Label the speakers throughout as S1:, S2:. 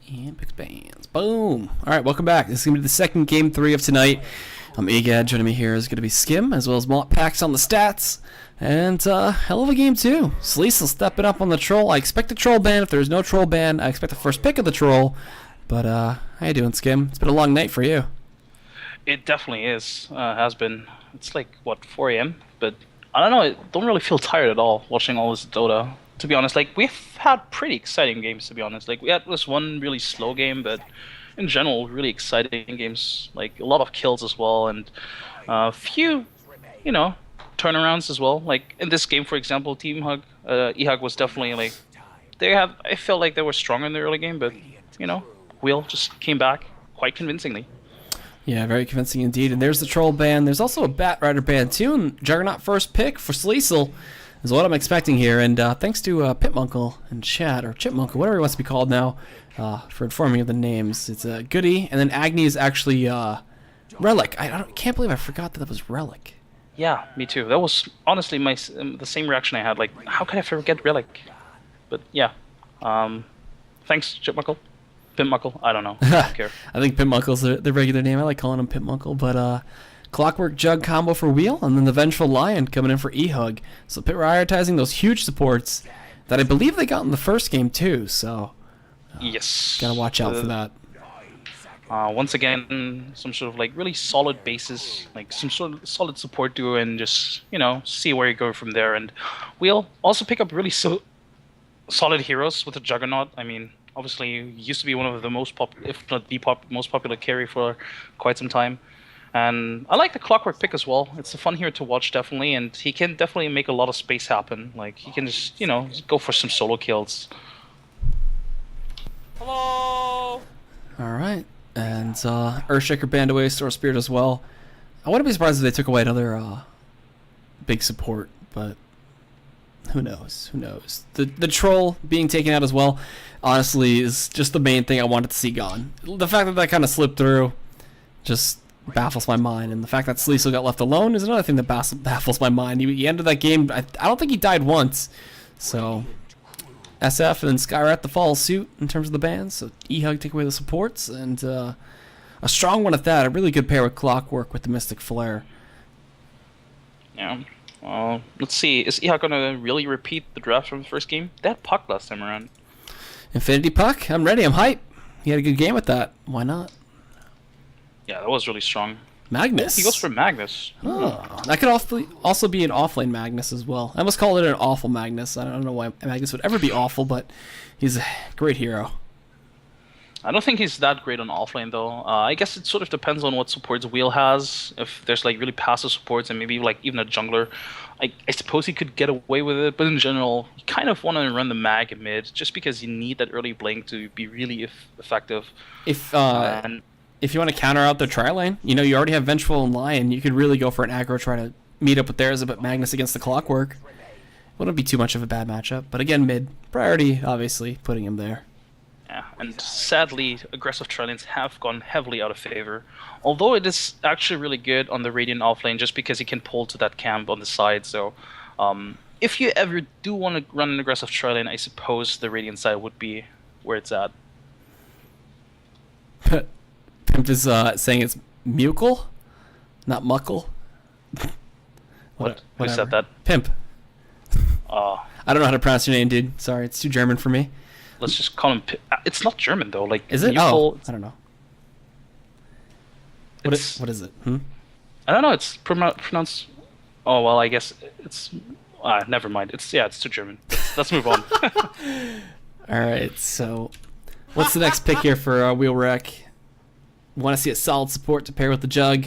S1: And picks bands. Boom. All right, welcome back. This is going to be the second game 3 of tonight. I'm EGAD. Joining me here is going to be Skim, as well as Pax on the stats. And hell of a game, too. Sleesel stepping up on the troll. I expect a troll ban. If there's no troll ban, I expect the first pick of the troll. But how you doing, Skim? It's been a long night for you.
S2: It definitely is. Has been. It's like, what, 4 a.m.? But I don't know. I don't really feel tired at all watching all this Dota. To be honest, like, we've had pretty exciting games, to be honest. Like, we had this one really slow game, but in general, really exciting games. Like, a lot of kills as well, and a few, you know, turnarounds as well. Like, in this game, for example, eHug was definitely, like, I felt like they were stronger in the early game, but, you know, Wheel just came back quite convincingly.
S1: Yeah, very convincing indeed. And there's the troll ban. There's also a Bat Rider ban, too, and Juggernaut first pick for Sleesel is what I'm expecting here, and thanks to Pitmunkle in chat, or Chipmunkle, whatever he wants to be called now, for informing me of the names. It's Goody, and then Agni is actually Relic. I can't believe I forgot that was Relic.
S2: Yeah, me too. That was honestly the same reaction I had. Like, how could I forget Relic? But yeah, thanks, Chipmunkle. Pitmunkle, I don't know. I don't care.
S1: I think Pitmunkle's the regular name. I like calling him Pitmunkle, but Clockwork Jug combo for Wheel, and then the Vengeful Lion coming in for eHug. So prioritizing those huge supports that I believe they got in the first game too, so
S2: yes,
S1: gotta watch out for that.
S2: Once again, some sort of like really solid bases, like some sort of solid support duo, and just, you know, see where you go from there. And Wheel also pick up really solid heroes with the Juggernaut. I mean, obviously, he used to be one of the most if not the most popular carry for quite some time. And I like the Clockwork pick as well. It's a fun hero to watch, definitely, and he can definitely make a lot of space happen. Like, he can just, you know, go for some solo kills. Hello!
S1: Alright, and Earthshaker banned away, Store Spirit as well. I wouldn't be surprised if they took away another big support, but who knows? Who knows? The troll being taken out as well, honestly, is just the main thing I wanted to see gone. The fact that kind of slipped through just baffles my mind, and the fact that Sleesel got left alone is another thing that baffles my mind. He ended that game, I don't think he died once, so SF and then Skyrat the fall suit in terms of the bans, so eHug take away the supports, and a strong one at that, a really good pair with Clockwork with the Mystic Flare.
S2: Yeah, let's see, is eHug gonna really repeat the draft from the first game? They had Puck last time around. Infinity
S1: Puck, I'm ready, I'm hype. He had a good game with that, why not?
S2: Yeah, that was really strong.
S1: Magnus.
S2: Oh, he goes for Magnus.
S1: Oh, that could also be an offlane Magnus as well. I almost call it an awful Magnus. I don't know why Magnus would ever be awful, but he's a great hero.
S2: I don't think he's that great on offlane, though. I guess it sort of depends on what supports Wheel has. If there's like really passive supports and maybe like even a jungler, I suppose he could get away with it. But in general, you kind of want to run the mag in mid just because you need that early blink to be really effective.
S1: If you want to counter out the tri-lane, you know, you already have Vengeful and Lion, you could really go for an aggro, try to meet up with theirs, but Magnus against the Clockwork wouldn't be too much of a bad matchup. But again, mid, priority, obviously, putting him there.
S2: Yeah, and sadly, aggressive tri-lanes have gone heavily out of favor. Although it is actually really good on the Radiant offlane just because he can pull to that camp on the side. So if you ever do want to run an aggressive tri-lane, I suppose the Radiant side would be where it's at.
S1: Pimp is saying it's Muckle, not Muckle.
S2: What? Who said that?
S1: Pimp. I don't know how to pronounce your name, dude. Sorry, it's too German for me.
S2: Let's just call him Pimp. It's not German, though. Like,
S1: is it?
S2: Muckle,
S1: I don't know. What is it?
S2: I don't know. It's pronounced... Oh, well, I guess it's... never mind. It's too German. Let's move on.
S1: Alright, so... What's the next pick here for Wheel Wreck? Want to see a solid support to pair with the Jug.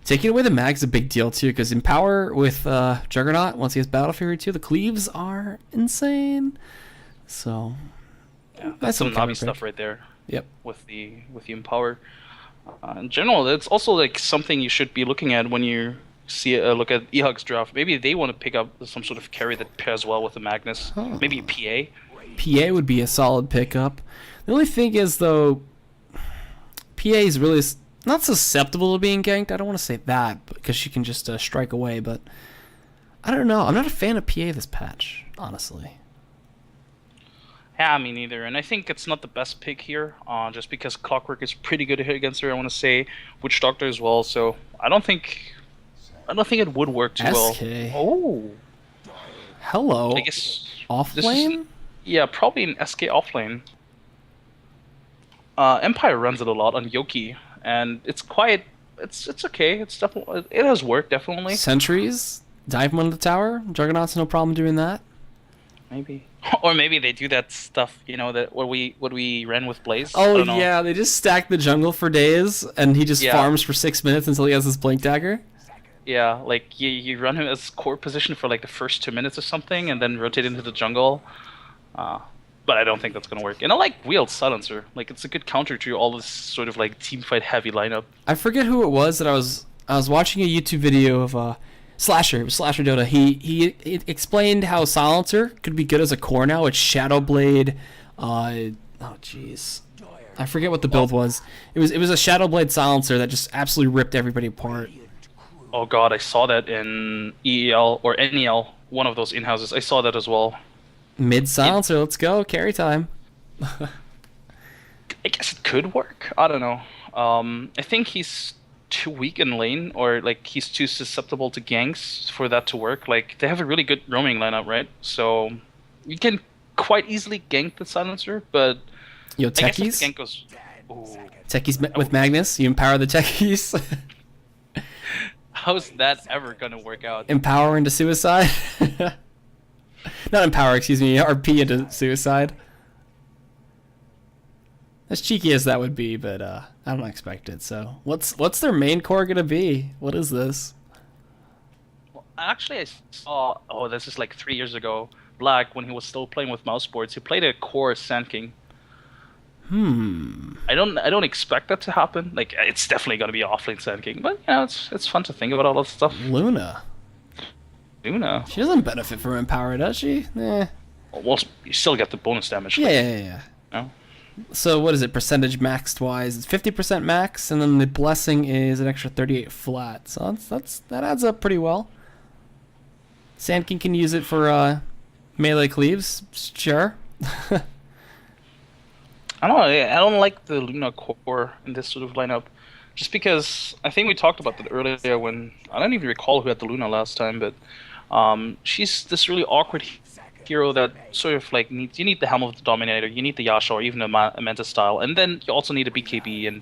S1: Taking away the mag's a big deal too, because in power with Juggernaut, once he has Battle Fury 2, the cleaves are insane. So
S2: yeah, that's some Navi stuff right there.
S1: Yep.
S2: With the Empower. In general, it's also like something you should be looking at when you look at eHug's draft. Maybe they want to pick up some sort of carry that pairs well with the Magnus. Oh. Maybe a PA.
S1: PA would be a solid pickup. The only thing is, though, PA is really not susceptible to being ganked. I don't want to say that because she can just strike away, but I don't know. I'm not a fan of PA this patch, honestly.
S2: Yeah, me neither. And I think it's not the best pick here, just because Clockwork is pretty good to hit against her. I want to say Witch Doctor as well. So I don't think it would work too well.
S1: SK.
S2: Oh,
S1: Hello.
S2: I guess
S1: Off
S2: this is
S1: lane?
S2: yeah, probably an SK offlane. Empire runs it a lot on Yoki, and it's quite. It's okay. It's definitely it has worked definitely.
S1: Sentries? Dive one of the tower? Juggernaut's no problem doing that.
S2: Maybe. Or maybe they do that stuff, you know, that what we ran with Blaze. I
S1: Oh
S2: don't know.
S1: yeah, they just stack the jungle for days, and he just
S2: Yeah.
S1: farms for 6 minutes until he has his blink dagger.
S2: Yeah, like you run him as core position for like the first 2 minutes or something, and then rotate into the jungle. But I don't think that's gonna work. And I like Wheeled Silencer. Like it's a good counter to all this sort of like team fight heavy lineup.
S1: I forget who it was that I was watching a YouTube video of Slasher. It was Slasher Dota. He explained how Silencer could be good as a core now. It's Shadowblade. Oh jeez, I forget what the build was. It was a Shadowblade Silencer that just absolutely ripped everybody apart.
S2: Oh god, I saw that in EEL or NEL, one of those in-houses. I saw that as well.
S1: Mid Silencer, let's go carry time.
S2: I guess it could work. I don't know. I think he's too weak in lane, or like he's too susceptible to ganks for that to work. Like they have a really good roaming lineup, right? So you can quite easily gank the silencer, but
S1: Yo,
S2: I guess if
S1: techies.
S2: the gank goes. Ooh.
S1: Techies with Magnus. You empower the techies.
S2: How's that ever gonna work out?
S1: Empower into suicide. Not empower, excuse me. RP into suicide. As cheeky as that would be, but I don't expect it. So, what's their main core gonna be? What is this?
S2: Well, actually, I saw. Oh, this is like 3 years ago. Black, when he was still playing with mouse boards, he played a core Sand King. I don't expect that to happen. Like it's definitely gonna be offlane Sand King, but you know it's fun to think about all that stuff.
S1: Luna.
S2: Luna.
S1: She doesn't benefit from empower, does she? Eh.
S2: Well, you still get the bonus damage.
S1: Yeah.
S2: No?
S1: So what is it? Percentage maxed wise, it's 50% max, and then the blessing is an extra 38 flat. So that adds up pretty well. Sand King can use it for melee cleaves, sure.
S2: I don't know. I don't like the Luna core in this sort of lineup, just because I think we talked about that earlier. When I don't even recall who had the Luna last time, but she's this really awkward hero that sort of like you need the Helm of the Dominator, you need the Yasha, or even a Manta style, and then you also need a BKB. And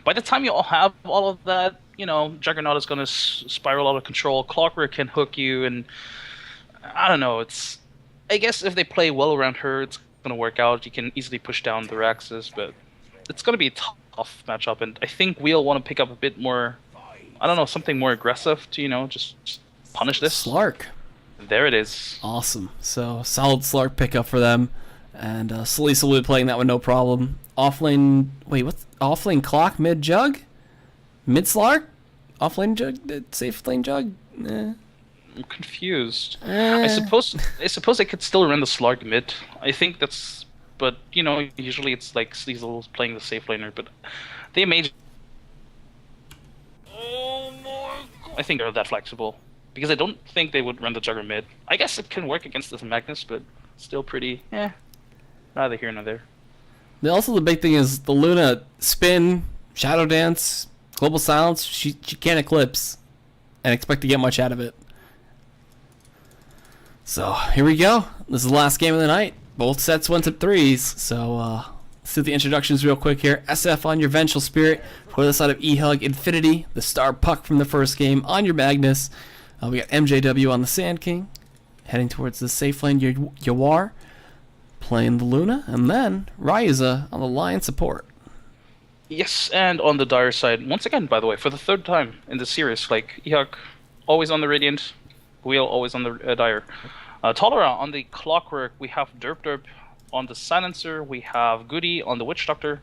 S2: by the time you all have all of that, you know, Juggernaut is gonna spiral out of control. Clockwork can hook you, and I don't know. I guess if they play well around her, it's gonna work out. You can easily push down the Raxes, but it's gonna be a tough matchup. And I think we'll want to pick up a bit more. I don't know, something more aggressive to just punish this.
S1: Slark.
S2: There it is.
S1: Awesome. So solid Slark pickup for them, and Salisa will be playing that one no problem. Offlane. Wait, what's offlane clock mid jug? Mid Slark? Offlane jug? Safe lane jug?
S2: I'm confused. I suppose I could still run the Slark mid. I think that's, but usually it's like Sleazel playing the safe laner, but they made. I think they're that flexible because I don't think they would run the Jugger mid. I guess it can work against this Magnus, but still pretty. Neither here nor there.
S1: Also, the big thing is the Luna spin, Shadow Dance, Global Silence. She can't eclipse and expect to get much out of it. So here we go. This is the last game of the night. Both sets went to threes. So let's do the introductions real quick here. SF on your Vengeful Spirit. For the side of eHug, Infinity, the star puck from the first game on your Magnus. We got MJW on the Sand King, heading towards the safe lane. Yawar playing the Luna, and then Ryuza on the Lion support.
S2: Yes, and on the Dire side, once again, by the way, for the third time in the series, like eHug always on the Radiant, Wheel always on the Dire. Tolera on the Clockwork, we have Derp on the Silencer, we have Goody on the Witch Doctor,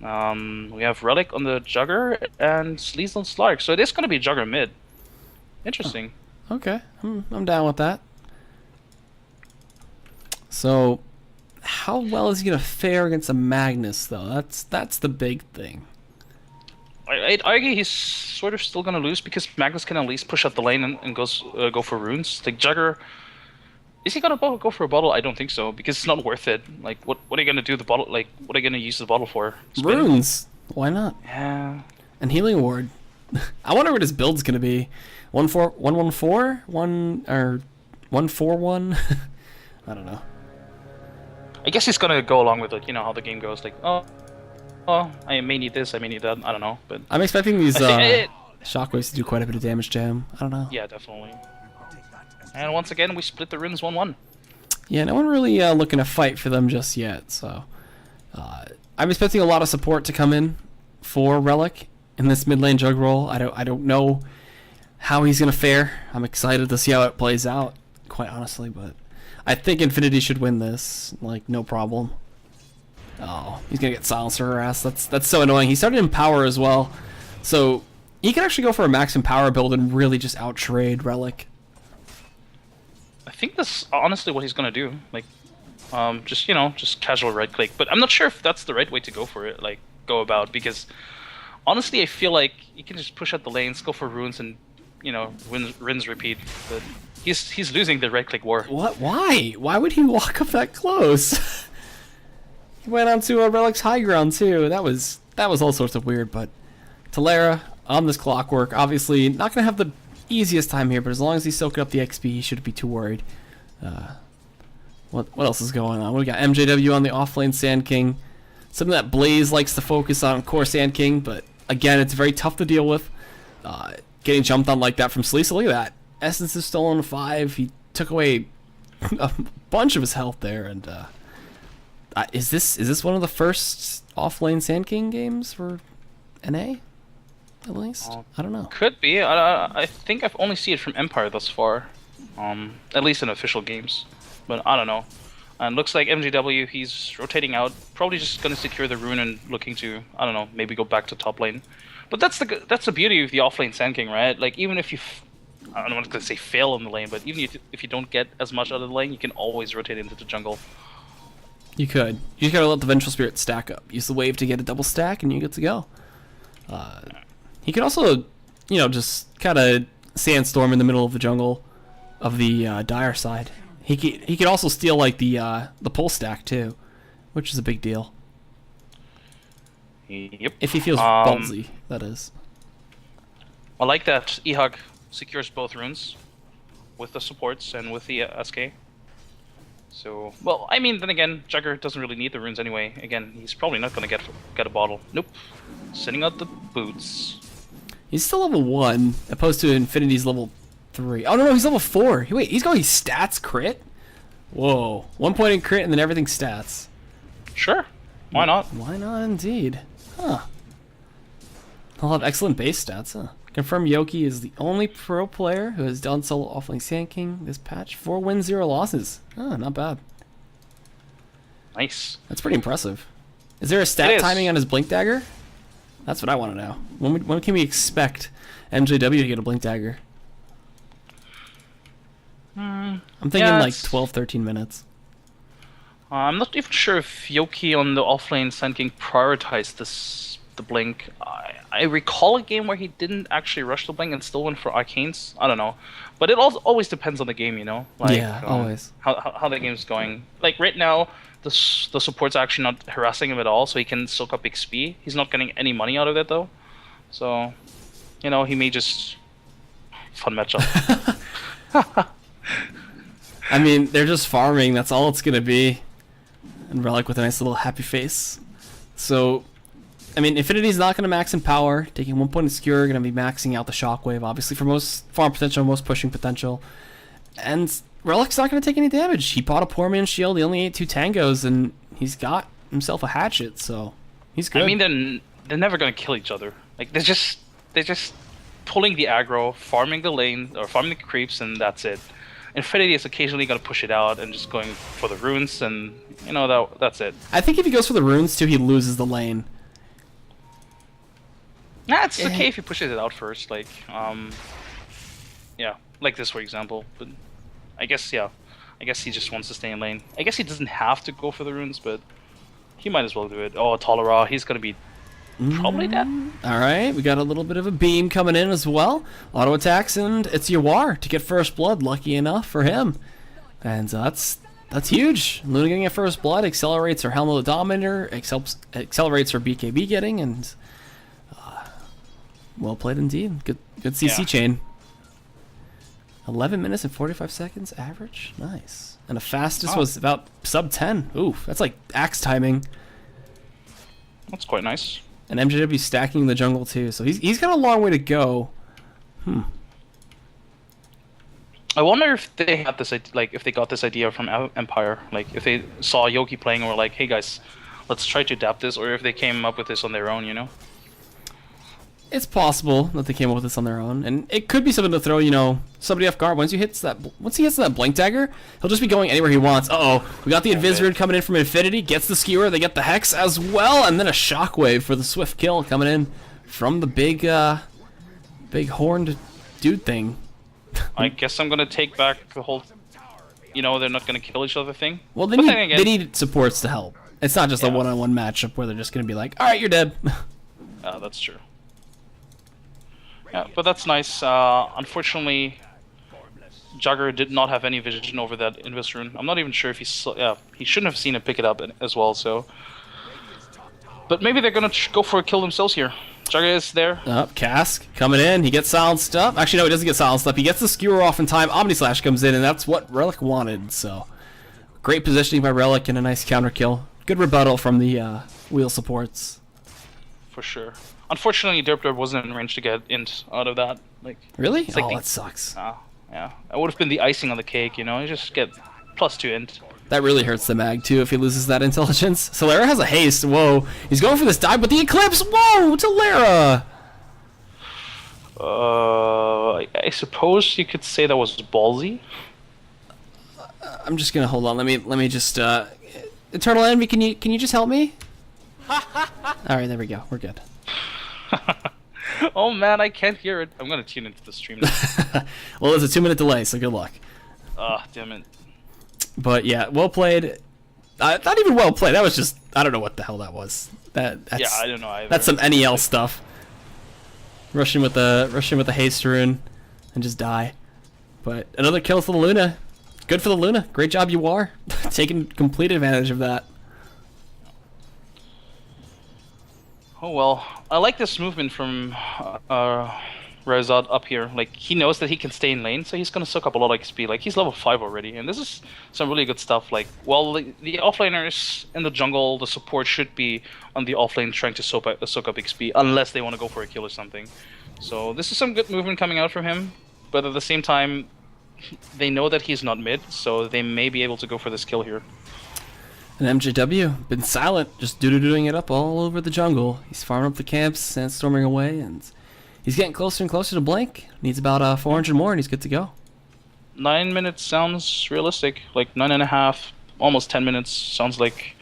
S2: we have Relic on the Jugger, and Sleazel and Slark. So it is going to be Jugger mid. Interesting.
S1: Okay, I'm down with that. So, how well is he gonna fare against a Magnus, though? That's the big thing.
S2: I'd argue he's sort of still gonna lose because Magnus can at least push up the lane and go for runes. Like Jugger, Is he gonna go for a bottle? I don't think so, because it's not worth it. Like, what are you gonna do the bottle? Like, what are you gonna use the bottle for? Spin?
S1: Runes. Why not?
S2: Yeah.
S1: And healing ward. I wonder what his build's gonna be. 1-4-1-1-4? 1-4-1? I don't know.
S2: I guess he's gonna go along with, like, you know how the game goes. Like, oh, I may need this, I may need that. I don't know, but
S1: I'm expecting these shockwaves to do quite a bit of damage to him. I don't know.
S2: yeah, definitely. And once again, we split the runes 1-1.
S1: Yeah, no one really looking to fight for them just yet. So I'm expecting a lot of support to come in for Relic in this mid lane jug role. I don't know how he's gonna fare. I'm excited to see how it plays out, quite honestly, but I think Infinity should win this, like, no problem. Oh, he's gonna get silencer harassed. That's so annoying. He started in power as well, so he can actually go for a max in power build and really just out trade Relic.
S2: I think that's honestly what he's gonna do. Like, just casual right click. But I'm not sure if that's the right way to go for it. Like, go about, because honestly, I feel like you can just push out the lanes, go for runes, and rinse repeat. But he's losing the right click war.
S1: What? Why? Why would he walk up that close? He went onto a Relic's high ground too. That was all sorts of weird. But Talera on this clockwork, obviously not gonna have the easiest time here, but as long as he's soaking up the XP, he shouldn't be too worried. What else is going on? We got MJW on the offlane Sand King. Something that Blaze likes to focus on, of course, Sand King, but again, it's very tough to deal with. Getting jumped on like that from Sleesa. Look at that. Essence is stolen 5. He took away a bunch of his health there, and is this one of the first offlane Sand King games for NA? At least? I don't know.
S2: Could be. I think I've only seen it from Empire thus far. At least in official games. But I don't know. And looks like MGW, he's rotating out. Probably just going to secure the rune and looking to, I don't know, maybe go back to top lane. But that's the beauty of the offlane Sand King, right? Like, even if you, I don't want to say fail in the lane, but even if you don't get as much out of the lane, you can always rotate into the jungle.
S1: You could. You just gotta let the Vengeful Spirit stack up. Use the wave to get a double stack, and you get to go. He could also, just kind of sandstorm in the middle of the jungle of the Dire side. He could also steal like the pull stack too, which is a big deal.
S2: Yep.
S1: If he feels ballsy, that is.
S2: I like that eHug secures both runes with the supports and with the SK. So, well, I mean, then again, Jugger doesn't really need the runes anyway. Again, he's probably not going to get a bottle. Nope. Sending out the boots.
S1: He's still level 1, opposed to Infinity's level 3. Oh, no, he's level 4. Wait, he's going stats crit? Whoa. 1 point in crit and then everything stats.
S2: Sure. Why not?
S1: Why not, indeed. Huh. He'll have excellent base stats, huh? Confirm Yoki is the only pro player who has done solo offlane Sand King this patch. 4 wins, 0 losses. Oh, not bad.
S2: Nice.
S1: That's pretty impressive. Is there a stat timing on his Blink Dagger? That's what I want to know. When can we expect MJW to get a Blink Dagger? I'm thinking like 12, 13 minutes.
S2: I'm not even sure if Yoki on the offlane Sand King prioritized the Blink. I recall a game where he didn't actually rush the Blink and still went for Arcanes. I don't know. But it always depends on the game, Like,
S1: yeah, always.
S2: How the game's going. Like, right now, the support's actually not harassing him at all, so he can soak up XP. He's not getting any money out of it, though. So, he may just... Fun matchup.
S1: I mean, they're just farming. That's all it's going to be. And Relic with a nice little happy face. So, I mean, Infinity's not going to max in power. Taking 1 point in Skewer, going to be maxing out the Shockwave, obviously, for most farm potential, most pushing potential. And Relic's not going to take any damage. He bought a poor man's shield, he only ate 2 tangos, and he's got himself a hatchet, so he's good.
S2: I mean, they're never going to kill each other. Like, they're just pulling the aggro, farming the lane, or farming the creeps, and that's it. Infinity is occasionally going to push it out and just going for the runes, and that's it.
S1: I think if he goes for the runes too, he loses the lane.
S2: Nah, it's okay if he pushes it out first, like, yeah, like this for example. But I guess he just wants to stay in lane. I guess he doesn't have to go for the runes, but he might as well do it. Oh, Tolera, he's going to be probably dead.
S1: Alright, we got a little bit of a beam coming in as well. Auto attacks, and it's Yawar to get first blood. Lucky enough for him. And that's huge. Luna getting a first blood accelerates her Helm of the Dominator, accelerates her BKB getting, and well played indeed. Good CC chain. 11 minutes and 45 seconds average. Nice. And the fastest was about sub 10. Ooh, that's like axe timing.
S2: That's quite nice.
S1: And MJW stacking the jungle too, so he's got a long way to go.
S2: I wonder if they had this, like, if they got this idea from Empire, like if they saw Yoki playing and were like, "Hey guys, let's try to adapt this," or if they came up with this on their own, you know?
S1: It's possible that they came up with this on their own, and it could be something to throw, you know, somebody off guard. Once he hits that blink dagger, he'll just be going anywhere he wants. We got the Invis coming in from Infinity, gets the skewer, they get the Hex as well, and then a shockwave for the swift kill coming in from the big horned dude thing.
S2: I guess I'm gonna take back the whole, you know, they're not gonna kill each other thing.
S1: Well, they need supports to help. It's not just a one-on-one matchup where they're just gonna be like, "All right, you're dead."
S2: That's true. Yeah, but that's nice. Unfortunately, Jugger did not have any vision over that Invis rune. I'm not even sure if he shouldn't have seen it pick it up as well. So, but maybe they're gonna go for a kill themselves here. Jugger is there.
S1: Cask coming in. He gets silenced up. Actually, no, he doesn't get silenced up. He gets the skewer off in time. Omni Slash comes in, and that's what Relic wanted. So, great positioning by Relic and a nice counter kill. Good rebuttal from the wheel supports.
S2: For sure. Unfortunately, Derp wasn't in range to get int out of that. Like,
S1: really?
S2: Like
S1: that sucks.
S2: Yeah. It would have been the icing on the cake, you know? You just get +2 int.
S1: That really hurts the mag, too, if he loses that intelligence. Solera has a haste. Whoa. He's going for this dive, but the Eclipse! Whoa! Solera!
S2: I suppose you could say that was ballsy.
S1: I'm just gonna hold on. Let me just Eternal Envy, can you just help me? Alright, there we go. We're good.
S2: Oh man, I can't hear it. I'm gonna tune into the stream now.
S1: Well, there's a 2-minute delay, so good luck.
S2: Damn it.
S1: But yeah, well played. Not even well played. That was just, I don't know what the hell that was. That's,
S2: yeah, I don't know either.
S1: That's some NEL stuff. Rushing with the haste rune and just die. But another kill for the Luna. Good for the Luna. Great job, you are taking complete advantage of that.
S2: Oh well, I like this movement from Rezat up here. Like, he knows that he can stay in lane, so he's gonna soak up a lot of XP. Like, he's level 5 already, and this is some really good stuff. Like, well, the offlaners in the jungle, the support should be on the offlane trying to soak up XP, unless they want to go for a kill or something. So this is some good movement coming out from him, but at the same time, they know that he's not mid, so they may be able to go for this kill here.
S1: And MJW, been silent, just doing it up all over the jungle. He's farming up the camps, sandstorming away, and he's getting closer and closer to Blink. Needs about 400 more, and he's good to go.
S2: 9 minutes sounds realistic. Like 9.5, almost 10 minutes. Sounds like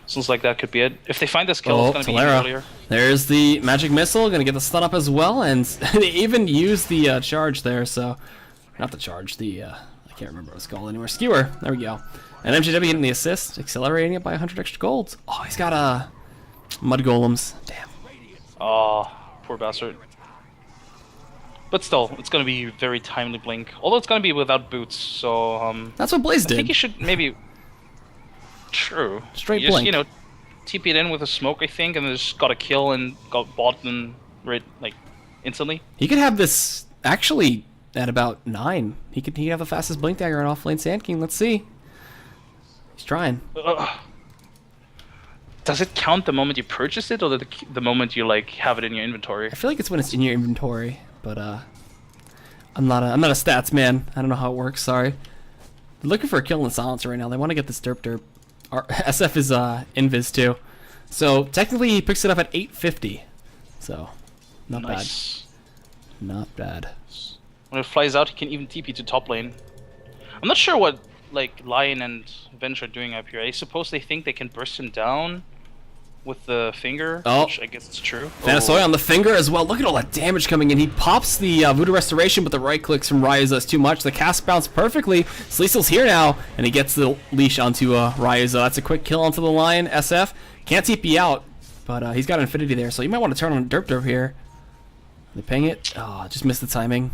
S2: that could be it. If they find this kill, it's gonna be even earlier.
S1: There's the magic missile, gonna get the stun up as well, and they even use the charge there. So, not the charge, the I can't remember what it's called anymore. Skewer. There we go. And MJW getting the assist, accelerating it by 100 extra gold. Oh, he's got mud golems. Damn.
S2: Oh, poor bastard. But still, it's gonna be very timely blink. Although it's gonna be without boots, so
S1: that's what Blaze did.
S2: I think you should maybe. True.
S1: Straight
S2: you just,
S1: blink.
S2: you know, TP it in with a smoke, I think, and then just got a kill and got bought and right like instantly.
S1: He could have this actually at about 9. He could have the fastest blink dagger on offlane Sand King. Let's see. He's trying.
S2: Does it count the moment you purchase it, or the moment you like have it in your inventory?
S1: I feel like it's when it's in your inventory, but I'm not a stats man. I don't know how it works. Sorry. They're looking for a kill in the silencer right now. They want to get this derp. SF is invis too, so technically he picks it up at 850. So not
S2: nice.
S1: Bad. Not bad.
S2: When it flies out, he can even TP to top lane. I'm not sure what like Lion and Venge are doing up here. I suppose they think they can burst him down with the finger, which I guess is true.
S1: Thanasoy on the finger as well. Look at all that damage coming in. He pops the Voodoo Restoration, but the right clicks from Ryuza is too much. The cast bounced perfectly. Sleesel's here now, and he gets the leash onto Ryuza. That's a quick kill onto the Lion. SF can't TP out, but he's got Infinity there, so you might want to turn on Derp here. They ping it. Oh, just missed the timing.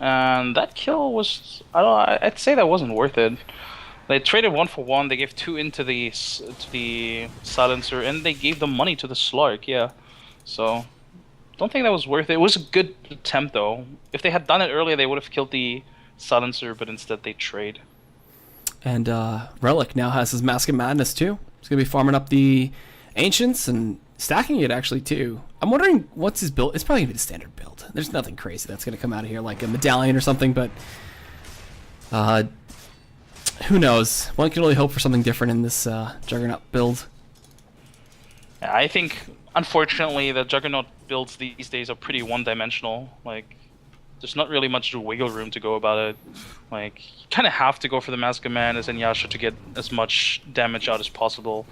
S2: And that kill was, I don't know, I'd say that wasn't worth it. They traded 1 for 1. They gave 2 into the silencer, and they gave the money to the Slark. Yeah, so don't think that was worth it. It was a good attempt though. If they had done it earlier, they would have killed the silencer, but instead they trade.
S1: And Relic now has his Mask of Madness too. He's gonna be farming up the Ancients and stacking it actually too. I'm wondering what's his build. It's probably gonna be the standard build. There's nothing crazy that's gonna come out of here like a medallion or something, but who knows? One can only hope for something different in this Juggernaut build.
S2: Yeah, I think unfortunately the Juggernaut builds these days are pretty one-dimensional. Like, there's not really much wiggle room to go about it. Like, you kind of have to go for the Mask of Madness and Yasha to get as much damage out as possible.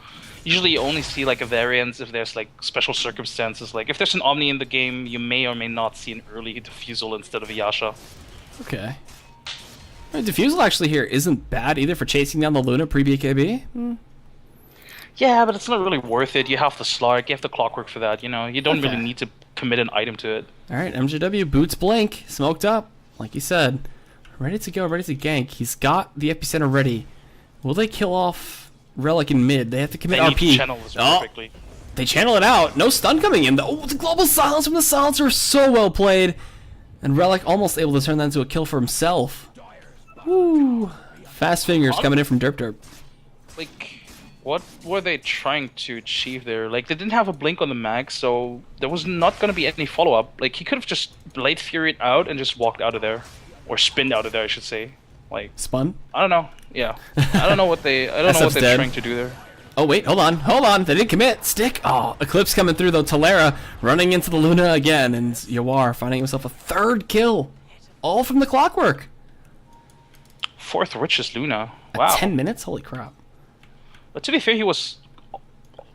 S2: Usually you only see like a variance if there's like special circumstances. Like if there's an Omni in the game, you may or may not see an early Diffusal instead of a Yasha.
S1: Okay. Diffusal actually here isn't bad either for chasing down the Luna pre-BKB.
S2: Yeah, but it's not really worth it. You have the Slark, you have the Clockwork for that, you know. You don't
S1: Okay.
S2: really need to commit an item to it.
S1: Alright, MJW, boots blink, smoked up, like you said. Ready to go, ready to gank. He's got the epicenter ready. Will they kill off Relic in mid? They have to commit
S2: They need
S1: RP.
S2: to channel this perfectly.
S1: They channel it out. No stun coming in though. Oh, the global silence from the silencer, so well played. And Relic almost able to turn that into a kill for himself. Woo. Fast fingers coming in from Derp Derp.
S2: Like, what were they trying to achieve there? Like, they didn't have a blink on the mag, so there was not going to be any follow-up. Like, he could have just Blade Fury'd out and just walked out of there. Or spinned out of there, I should say. Like,
S1: Spun?
S2: I don't know. Yeah. I don't know what they I don't know what they're
S1: dead.
S2: trying to do there.
S1: Oh wait, hold on. They didn't commit. Stick. Oh, Eclipse coming through though. Talera running into the Luna again, and Yawar finding himself a 3rd kill. All from the Clockwork.
S2: 4th richest Luna.
S1: At
S2: Wow.
S1: 10 minutes? Holy crap.
S2: But to be fair, he was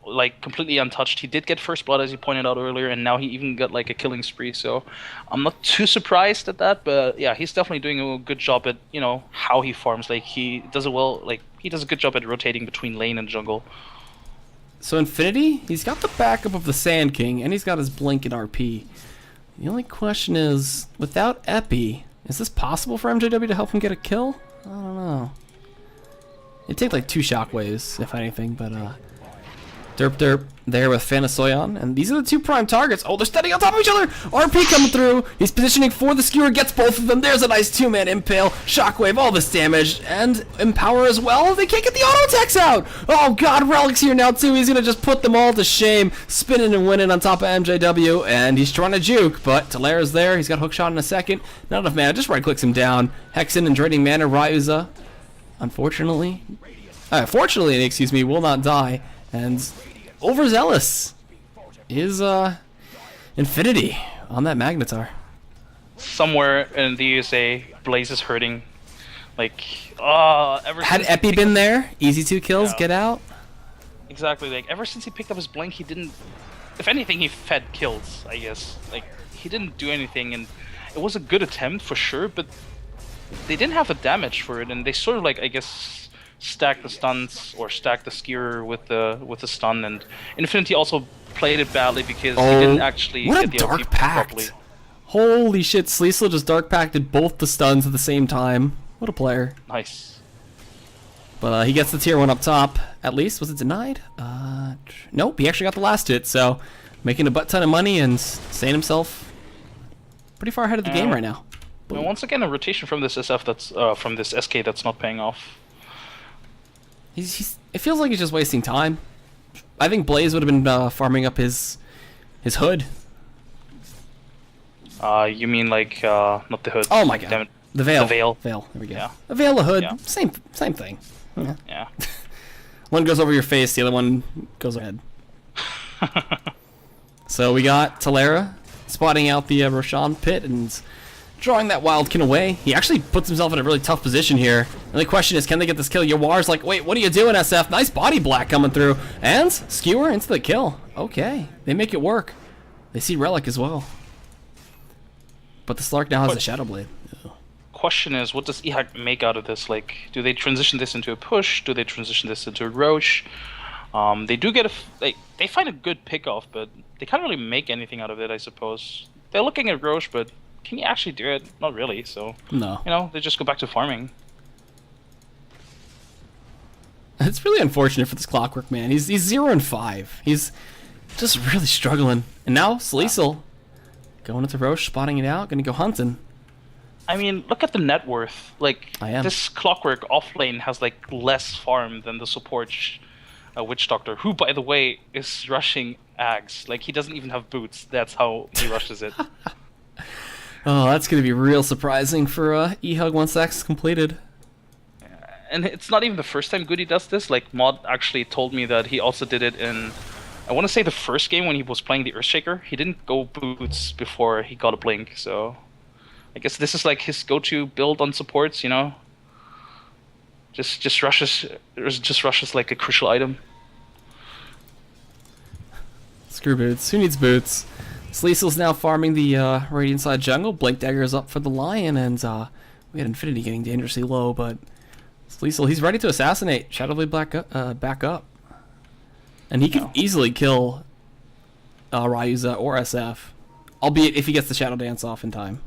S2: like completely untouched. He did get first blood as you pointed out earlier, and now he even got like a killing spree, so I'm not too surprised at that. But yeah, he's definitely doing a good job at, you know, how he farms. Like, he does it well. Like, he does a good job at rotating between lane and jungle.
S1: So Infinity, he's got the backup of the Sand King, and he's got his Blink and RP. The only question is, without Epi, is this possible for MJW to help him get a kill? I don't know. It'd take like 2 shockwaves, if anything, but Derp Derp there with Fanasoyon, and these are the 2 prime targets. Oh, they're standing on top of each other! RP coming through, he's positioning for the skewer, gets both of them, there's a nice 2-man impale, shockwave, all this damage, and empower as well. They can't get the auto attacks out! Oh god, Relic's here now too, he's gonna just put them all to shame, spinning and winning on top of MJW, and he's trying to juke, but Talera's there, he's got hookshot in a second, not enough mana, just right clicks him down, Hexen and draining mana, Ryuza, fortunately, excuse me, will not die. And overzealous is Infinity on that Magnetar.
S2: Somewhere in the USA, Blaze is hurting. Like, ever
S1: Had
S2: since he
S1: Epi
S2: picked
S1: been
S2: up-
S1: there, easy 2 kills,
S2: Yeah.
S1: get out.
S2: Exactly. Like, ever since he picked up his blink, he didn't. If anything, he fed kills, I guess. Like, he didn't do anything, and it was a good attempt for sure, but they didn't have the damage for it, and they sort of like, I guess, stack the stuns or stack the skewer with the stun, and Infinity also played it badly because he didn't actually
S1: what a
S2: get the
S1: dark
S2: ulti
S1: pact.
S2: properly.
S1: Holy shit, Sleesel just dark pacted both the stuns at the same time. What a player.
S2: Nice.
S1: But he gets the tier 1 up top, at least. Was it denied? Nope, he actually got the last hit, so making a butt ton of money and staying himself pretty far ahead of the game right now.
S2: And once again, a rotation from this SF that's from this SK that's not paying off.
S1: It feels like he's just wasting time. I think Blaze would have been farming up his hood.
S2: You mean like not the hood?
S1: Oh my god.
S2: Damn it.
S1: The veil.
S2: The veil.
S1: Veil. There we go.
S2: Yeah.
S1: A veil, a hood.
S2: Yeah.
S1: Same thing. Yeah.
S2: Yeah.
S1: One goes over your face, the other one goes ahead. So we got Talera spotting out the Roshan pit and drawing that Wildkin away. He actually puts himself in a really tough position here. And the question is, can they get this kill? Yawar's like, wait, what are you doing, SF? Nice body black coming through. And Skewer into the kill. Okay, they make it work. They see Relic as well. But the Slark now has a Shadow Blade. Ew.
S2: Question is, what does eHug make out of this? Like, do they transition this into a push? Do they transition this into a Rosh? They do get they find a good pick off, but they can't really make anything out of it, I suppose. They're looking at Rosh, but can you actually do it? Not really. So
S1: No.
S2: you know, they just go back to farming.
S1: It's really unfortunate for this Clockwork man. He's 0 and 5. He's just really struggling. And now Sleesel going into Rosh, spotting it out, gonna go hunting.
S2: I mean, look at the net worth. Like this Clockwork offlane has like less farm than the support Witch Doctor, who by the way is rushing Ags. Like he doesn't even have boots. That's how he rushes it.
S1: Oh, that's gonna be real surprising for eHug once that's completed.
S2: And it's not even the first time Goody does this. Like Mod actually told me that he also did it in, I want to say the first game when he was playing the Earthshaker. He didn't go boots before he got a blink, so I guess this is like his go-to build on supports, you know. Just rushes like a crucial item.
S1: Screw boots. Who needs boots? Sleesel's now farming the Radiant side jungle. Blink Dagger is up for the Lion, and we had Infinity getting dangerously low, but Sleesel, he's ready to assassinate. Shadowblade back up. And he can easily kill Ryuza or SF, albeit if he gets the Shadow Dance off in time.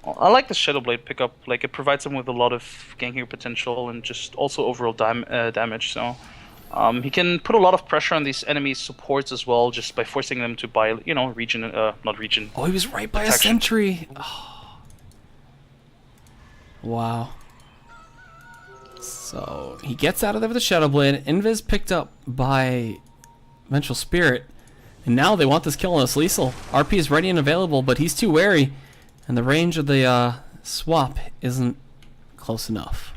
S2: I like the Shadowblade pickup. Like it provides him with a lot of ganking potential and just also overall damage. So he can put a lot of pressure on these enemy supports as well, just by forcing them to buy, you know, not region.
S1: Oh, he was right by protection. A sentry. Oh. Wow. So he gets out of there with the Shadowblade. Invis picked up by Vengeful Spirit, and now they want this kill on a Sleesel. RP is ready and available, but he's too wary, and the range of the swap isn't close enough.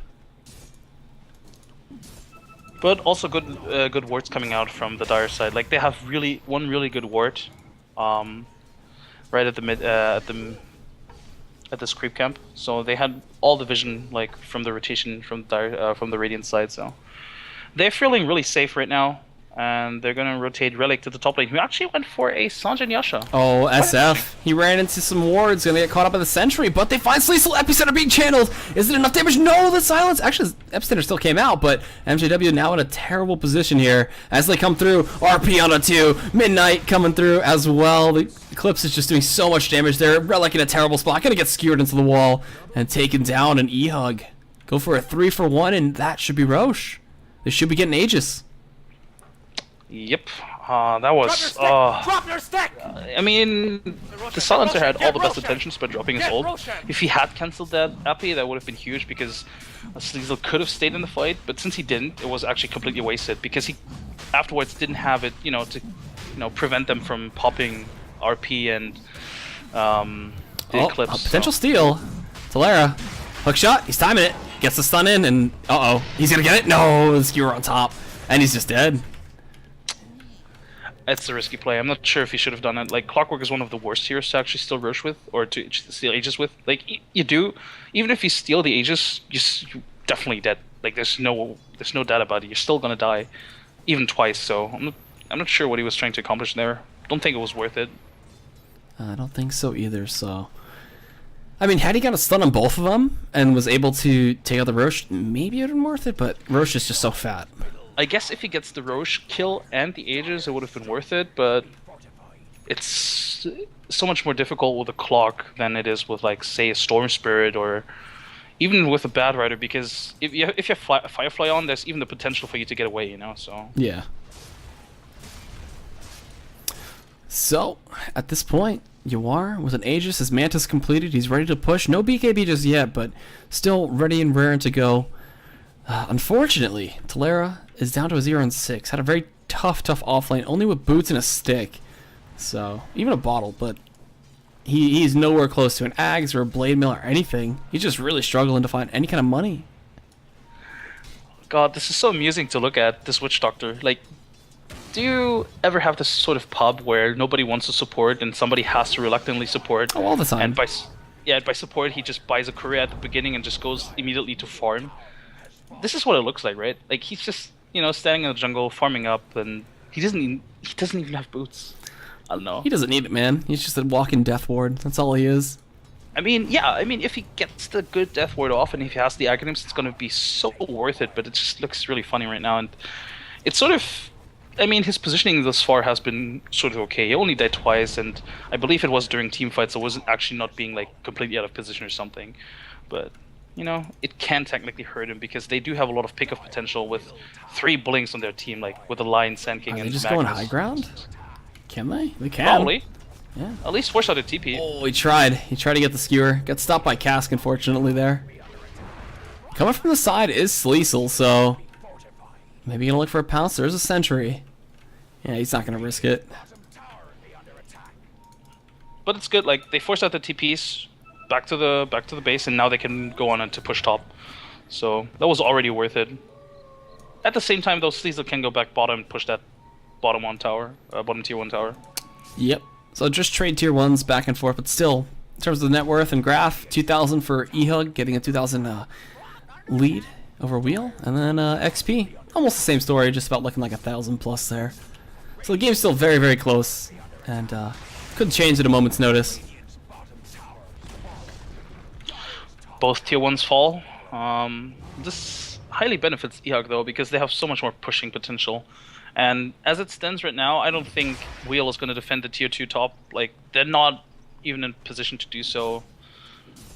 S2: But also good wards coming out from the Dire side. Like they have one really good ward, right at the mid at this creep camp. So they had all the vision like from the rotation from the Radiant side. So they're feeling really safe right now, and they're gonna rotate Relic to the top lane, who actually went for a Sanjin Yasha.
S1: Oh, SF. He ran into some wards, gonna get caught up by the sentry, but they find Sleesel. Epicenter being channeled. Is it enough damage? No, the silence. Actually, Epicenter still came out, but MJW now in a terrible position here as they come through. RP on a 2. Midnight coming through as well. The Eclipse is just doing so much damage there. Relic in a terrible spot. Gonna get skewered into the wall and taken down. An eHug. Go for a 3-for-1, and that should be Rosh. They should be getting Aegis.
S2: Yep, that was.
S3: Drop your stick!
S2: I mean, the Silencer had all the best intentions by dropping his ult. If he had cancelled that Appy, that would have been huge because Sleesel could have stayed in the fight. But since he didn't, it was actually completely wasted because he afterwards didn't have it, you know, to prevent them from popping RP and the Eclipse.
S1: Potential steal. Talera, hook shot. He's timing it. Gets the stun in, and he's gonna get it. No, the skewer on top, and he's just dead.
S2: It's a risky play. I'm not sure if he should have done it. Like, Clockwork is one of the worst heroes to actually steal Rosh with, or to steal Aegis with. Like, you do, even if you steal the Aegis, you're definitely dead. Like, there's no doubt about it. You're still gonna die, even twice. So I'm not sure what he was trying to accomplish there. Don't think it was worth it.
S1: I don't think so either. So, I mean, had he got a stun on both of them and was able to take out the Rosh, maybe it would have been worth it. But Rosh is just so fat.
S2: I guess if he gets the Rosh kill and the Aegis, it would have been worth it, but it's so much more difficult with a Clock than it is with, like, say, a Storm Spirit or even with a Bad Rider, because if you have Firefly on, there's even the potential for you to get away, you know, so...
S1: Yeah. So, at this point, Yawar with an Aegis, his Mantis completed, he's ready to push. No BKB just yet, but still ready and raring to go. Unfortunately, Talera is down to a 0 and 6. Had a very tough offlane, only with boots and a stick. So, even a bottle, but he's nowhere close to an Ags or a Blade Mill or anything. He's just really struggling to find any kind of money.
S2: God, this is so amusing to look at, this Witch Doctor. Like, do you ever have this sort of pub where nobody wants to support and somebody has to reluctantly support?
S1: Oh, all the time.
S2: And by support, he just buys a courier at the beginning and just goes immediately to farm. This is what it looks like, right? Like, he's just, standing in the jungle, farming up, and he doesn't even have boots. I don't know.
S1: He doesn't need it, man. He's just a walking death ward. That's all he is.
S2: I mean, yeah, if he gets the good death ward off and if he has the Aghanim's, it's going to be so worth it, but it just looks really funny right now. And it's sort of, I mean, his positioning thus far has been sort of okay. He only died twice, and I believe it was during team fights, so it wasn't actually not being like completely out of position or something. But you know, it can technically hurt him because they do have a lot of pickup potential with 3 blinks on their team, like with the Lion, Sand King,
S1: Are they
S2: and
S1: just
S2: Magnus.
S1: going high ground? Can they? They can.
S2: Probably.
S1: Yeah.
S2: At least force out a TP.
S1: Oh, he tried. He tried to get the skewer. Got stopped by Cask, unfortunately, there. Coming from the side is Sleesel, so maybe gonna look for a pounce. There's a sentry. Yeah, he's not gonna risk it.
S2: But it's good. Like they forced out the TPs back to the base, and now they can go on and to push top. So that was already worth it. At the same time, though, Sleesel can go back bottom and push that bottom tier 1 tower.
S1: Yep. So just trade tier 1s back and forth, but still, in terms of the net worth and graph, 2,000 for eHug, getting a 2,000 lead over Wheel, and then XP, almost the same story, just about looking like 1,000 plus there. So the game's still very, very close, and could change at a moment's notice.
S2: Both tier 1s fall. This highly benefits eHug though, because they have so much more pushing potential. And as it stands right now, I don't think Wheel is going to defend the tier 2 top. Like, they're not even in position to do so.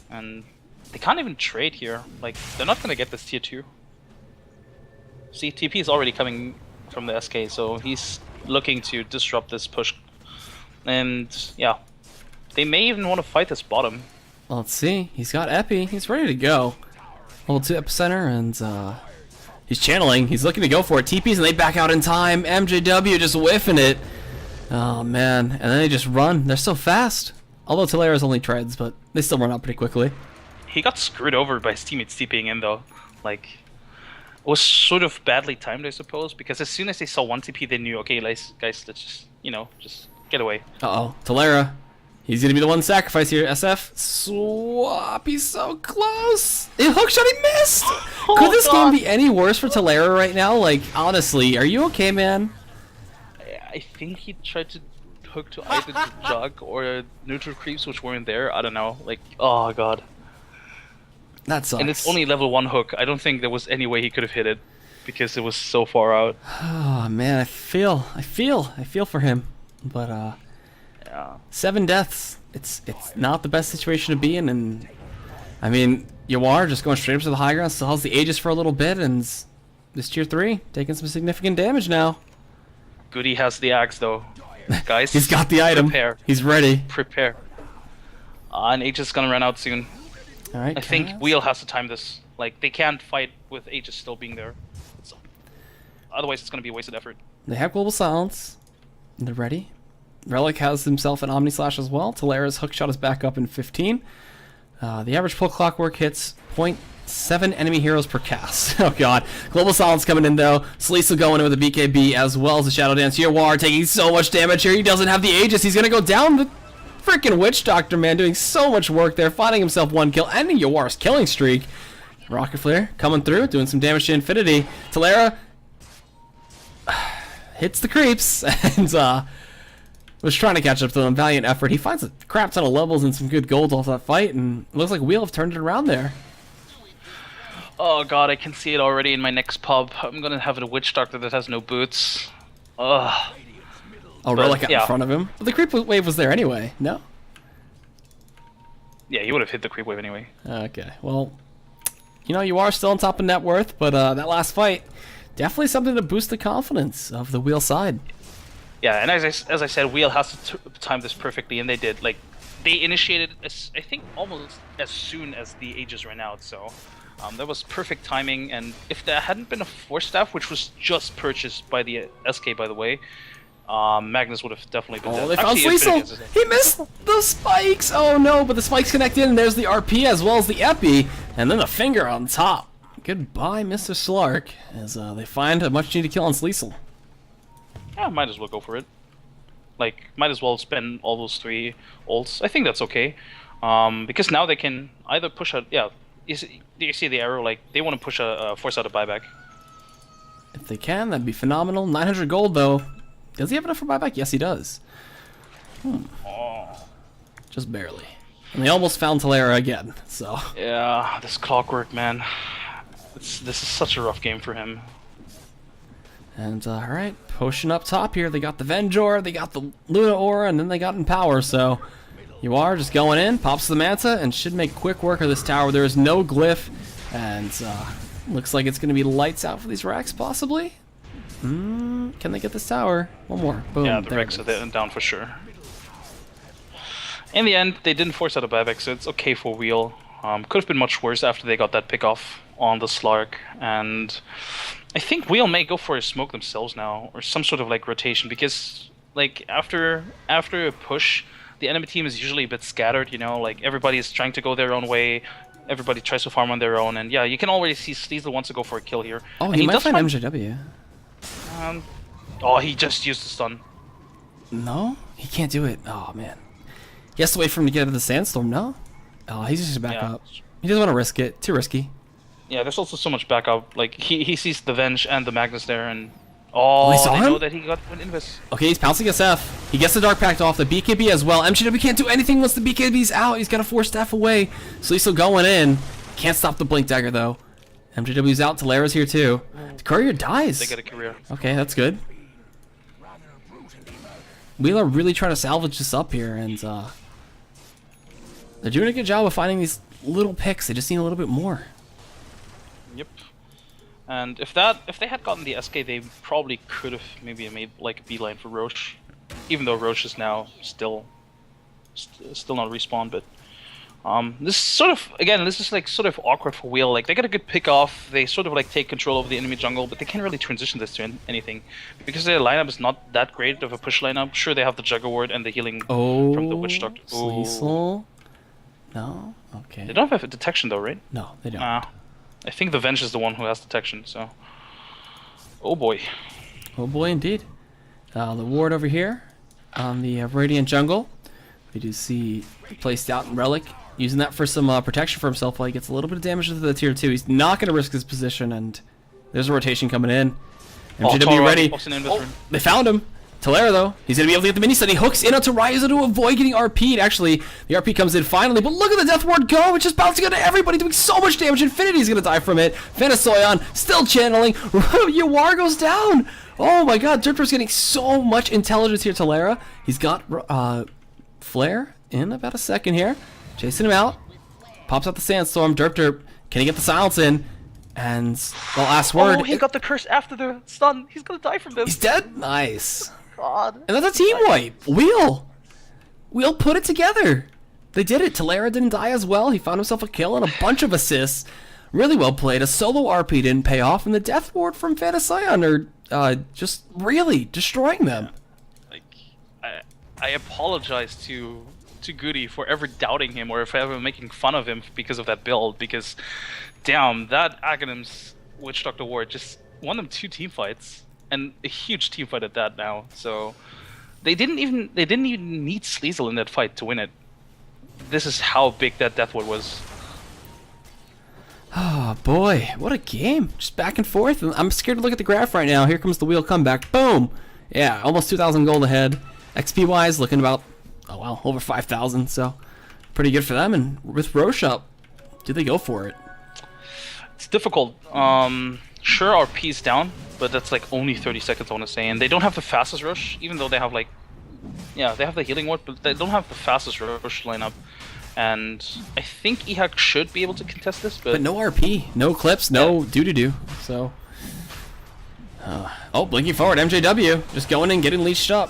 S2: And they can't even trade here. Like, they're not going to get this tier 2. See, TP is already coming from the SK, so he's looking to disrupt this push. And, yeah, they may even want to fight this bottom.
S1: Well, let's see. He's got Epi. He's ready to go. Level 2 epicenter, and he's channeling. He's looking to go for it. TPs, and they back out in time. MJW just whiffing it. Oh, man. And then they just run. They're so fast. Although Talera's only treads, but they still run out pretty quickly.
S2: He got screwed over by his teammates TPing in, though. Like, it was sort of badly timed, I suppose, because as soon as they saw one TP, they knew, okay, guys, let's just, just get away.
S1: Uh-oh. Talera. He's going to be the one sacrifice here. SF. Swap. He's so close. A hook shot. He missed.
S2: Oh,
S1: Could this
S2: God.
S1: game be any worse for Talera right now? Like, honestly, are you okay, man?
S2: I think he tried to hook to either the jug or neutral creeps, which weren't there. I don't know. Like, oh, God.
S1: That sucks.
S2: And it's only level 1 hook. I don't think there was any way he could have hit it because it was so far out.
S1: Oh, man. I feel for him. But,
S2: Yeah.
S1: 7 deaths. It's not the best situation to be in, and I mean, Yawar just going straight up to the high ground, still has the Aegis for a little bit, and this tier 3 taking some significant damage now.
S2: Goody has the axe though. Guys,
S1: He's got the item.
S2: Prepare.
S1: He's ready.
S2: Prepare. And Aegis is gonna run out soon.
S1: All right.
S2: I think Wheel has to time this. Like, they can't fight with Aegis still being there. So, otherwise, it's gonna be a wasted effort.
S1: They have Global Silence. They're ready. Relic has himself an Omni Slash as well. Talera's hookshot is back up in 15. The average pull clockwork hits 0.7 enemy heroes per cast. Oh god. Global Silence coming in though. Sleesel going in with a BKB as well as the Shadow Dance. Yawar taking so much damage here. He doesn't have the Aegis. He's going to go down. The freaking Witch Doctor, man, doing so much work there. Finding himself 1 kill. Ending Yawar's killing streak. Rocket Flare coming through. Doing some damage to Infinity. Talera hits the creeps. And, was trying to catch up to them. Valiant effort. He finds a crap ton of levels and some good gold off that fight, and it looks like Wheel have turned it around there.
S2: Oh god, I can see it already in my next pub. I'm gonna have a Witch Doctor that has no boots. Ugh.
S1: Oh, Relic out in front of him. But the creep wave was there anyway, no?
S2: Yeah, he would have hit the creep wave anyway.
S1: Okay, well, you are still on top of net worth, but that last fight, definitely something to boost the confidence of the Wheel side.
S2: Yeah, and as I said, Wheel has to time this perfectly, and they did. Like, they initiated, I think, almost as soon as the Aegis ran out, so that was perfect timing. And if there hadn't been a Force Staff, which was just purchased by the SK, by the way, Magnus would have definitely been dead.
S1: Oh, they found Sleesel! He missed the spikes! Oh no, but the spikes connected, and there's the RP as well as the Epi, and then the finger on top. Goodbye, Mr. Slark, as they find a much-needed kill on Sleesel.
S2: Yeah, might as well go for it. Like, might as well spend all those 3 ults. I think that's okay. Because now they can either push a... Yeah, do you see the arrow? Like, they want to push a force out a buyback.
S1: If they can, that'd be phenomenal. 900 gold, though. Does he have enough for buyback? Yes, he does.
S2: Oh.
S1: Just barely. And they almost found Talera again, so...
S2: Yeah, this clockwork, man. This is such a rough game for him.
S1: And alright, potion up top here. They got the Venjor, they got the Luna Aura, and then they got Empower, so you are just going in, pops the Manta, and should make quick work of this tower. There is no glyph, and looks like it's going to be lights out for these racks, possibly. Can they get this tower? One more. Boom.
S2: Yeah, the racks are down for sure. In the end, they didn't force out a buyback, so it's okay for Wheel. Could have been much worse after they got that pick off on the Slark, and I think Wheel may go for a smoke themselves now, or some sort of like rotation, because like after a push, the enemy team is usually a bit scattered, you know, like everybody is trying to go their own way, everybody tries to farm on their own, and yeah, you can already see Sleazel wants to go for a kill here.
S1: Oh,
S2: and
S1: he might find MJW.
S2: Oh, he just used the stun.
S1: No? He can't do it. Oh, man. He has to wait for him to get out of the sandstorm, no? Oh, he's just back up. He doesn't want to risk it. Too risky.
S2: Yeah, there's also so much backup. Like, he sees the Venge and the Magnus there, and... Oh,
S1: they
S2: know that he got an Invis.
S1: Okay, he's pouncing SF. He gets the Dark Pact off, the BKB as well. MJW can't do anything once the BKB's out. He's got to force Steph away. So he's still going in. Can't stop the Blink Dagger, though. MJW's out. Talera's here, too. The courier dies.
S2: They get a career.
S1: Okay, that's good. Wheeler really trying to salvage this up here, and they're doing a good job of finding these little picks. They just need a little bit more.
S2: Yep. And if they had gotten the SK, they probably could have maybe made like a beeline for Rosh, even though Rosh is now still not respawned. But this sort of, again, this is like sort of awkward for Wheel. Like they get a good pick off, they sort of like take control of the enemy jungle, but they can't really transition this to anything because their lineup is not that great of a push lineup. Sure, they have the Jugger Ward and the healing from the Witch Doctor.
S1: Sleazel? No? Okay.
S2: They don't have a detection though, right?
S1: No, they don't.
S2: I think the Venge is the one who has detection, so... Oh boy.
S1: Oh boy, indeed. The ward over here on the Radiant jungle. We do see placed out in Relic, using that for some protection for himself while he gets a little bit of damage to the tier 2. He's not going to risk his position, and there's a rotation coming in. MJW ready. Oh, they found him. Talera, though, he's going to be able to get the mini stun. He hooks in onto Ryza to avoid getting RP'd. Actually, the RP comes in finally, but look at the Death Ward go. It's just bouncing onto everybody, doing so much damage. Infinity's going to die from it. Vanasoyon still channeling. Yawar goes down. Oh my god, Derpter's getting so much intelligence here, Talera. He's got Flare in about a second here. Chasing him out. Pops out the Sandstorm. Derpter, can he get the silence in? And the last word.
S2: Oh, he got the curse after the stun. He's going to die from this.
S1: He's dead? Nice.
S2: God.
S1: And that's a team wipe. Wheel put it together. They did it. Talera didn't die as well. He found himself a kill and a bunch of assists. Really well played. A solo RP didn't pay off, and the Death Ward from Vanasoyon are just really destroying them.
S2: Like, I apologize to Goody for ever doubting him or if ever making fun of him because of that build. Because, damn, that Aghanim's Witch Doctor Ward just won them 2 team fights. And a huge team fight at that now, so they didn't even need Sleazel in that fight to win it. This is how big that Death Ward was.
S1: Oh boy, what a game! Just back and forth. I'm scared to look at the graph right now. Here comes the Wheel comeback. Boom! Yeah, almost 2,000 gold ahead. XP wise, looking about over 5,000. So pretty good for them. And with Rosh up, do they go for it?
S2: It's difficult. Sure, RP's down, but that's like only 30 seconds, I want to say. And they don't have the fastest Rosh, even though they have like, yeah, they have the healing ward, but they don't have the fastest Rosh lineup. And I think eHug should be able to contest this, but
S1: no RP, no clips, no do. So, oh, blinking forward, MJW just going in, getting leashed up.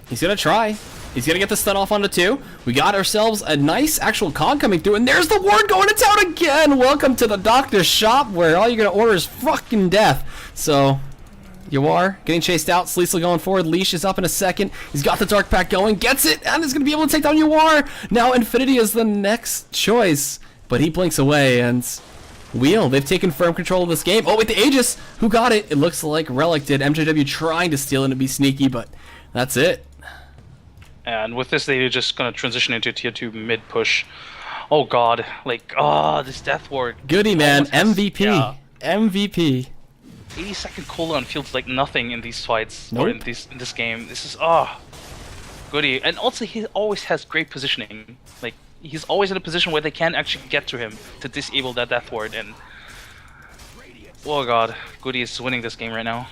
S1: He's gonna try. He's gonna get the stun off onto 2. We got ourselves a nice actual con coming through, and there's the ward going to town again. Welcome to the doctor's shop, where all you're gonna order is fucking death. So, Yawar getting chased out. Sleazel going forward. Leash is up in a second. He's got the Dark Pact going, gets it, and is gonna be able to take down Yawar. Now Infinity is the next choice, but he blinks away, and Wheel, they've taken firm control of this game. Oh, with the Aegis, who got it? It looks like Relic did. MJW trying to steal and to be sneaky, but that's it.
S2: And with this, they're just gonna transition into tier 2 mid push. Oh god, like, this Death Ward.
S1: Goody, man, MVP. Yeah. MVP.
S2: 80-second cooldown feels like nothing in these fights,
S1: nope.
S2: or in this game. This is, Goody. And also, he always has great positioning. Like, he's always in a position where they can't actually get to him to disable that Death Ward. And, oh god, Goody is winning this game right now.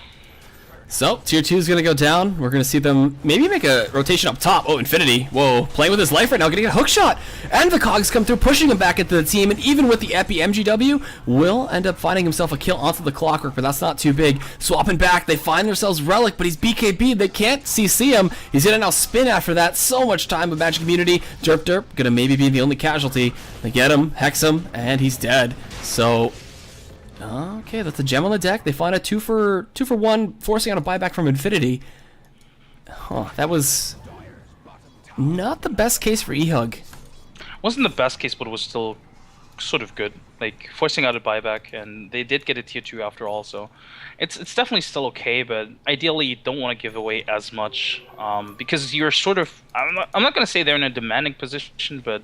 S1: So, tier 2 is going to go down. We're going to see them maybe make a rotation up top. Oh, Infinity. Whoa, playing with his life right now, getting a hook shot. And the Cogs come through, pushing him back into the team. And even with the Epi, MGW will end up finding himself a kill onto the Clockwork, but that's not too big. Swapping back, they find themselves Relic, but he's BKB. They can't CC him. He's going to now spin after that. So much time with Magic Community. Derp going to maybe be the only casualty. They get him, hex him, and he's dead. So... okay, that's a gem on the deck. They find a 2-for-1, forcing out a buyback from Infinity. Huh, that was not the best case for eHug.
S2: Wasn't the best case, but it was still sort of good. Like, forcing out a buyback, and they did get a tier 2 after all, so it's definitely still okay, but ideally you don't want to give away as much, because you're sort of... I'm not going to say they're in a demanding position, but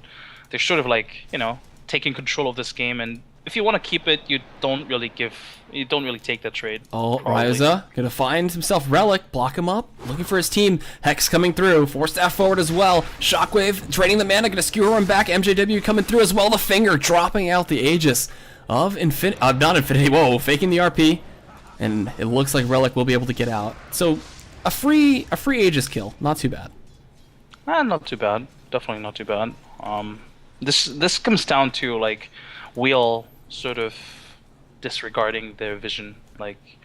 S2: they're sort of like, you know, taking control of this game, and if you want to keep it, you don't really take that trade.
S1: Oh, Ryza gonna find himself Relic, block him up, looking for his team. Hex coming through, Force Staff forward as well. Shockwave draining the mana, gonna skewer him back. MJW coming through as well. The finger dropping out the Aegis of not Infinity. Whoa, faking the RP, and it looks like Relic will be able to get out. So a free Aegis kill, not too bad.
S2: Not too bad. Definitely not too bad. This comes down to like Wheel sort of disregarding their vision. Like,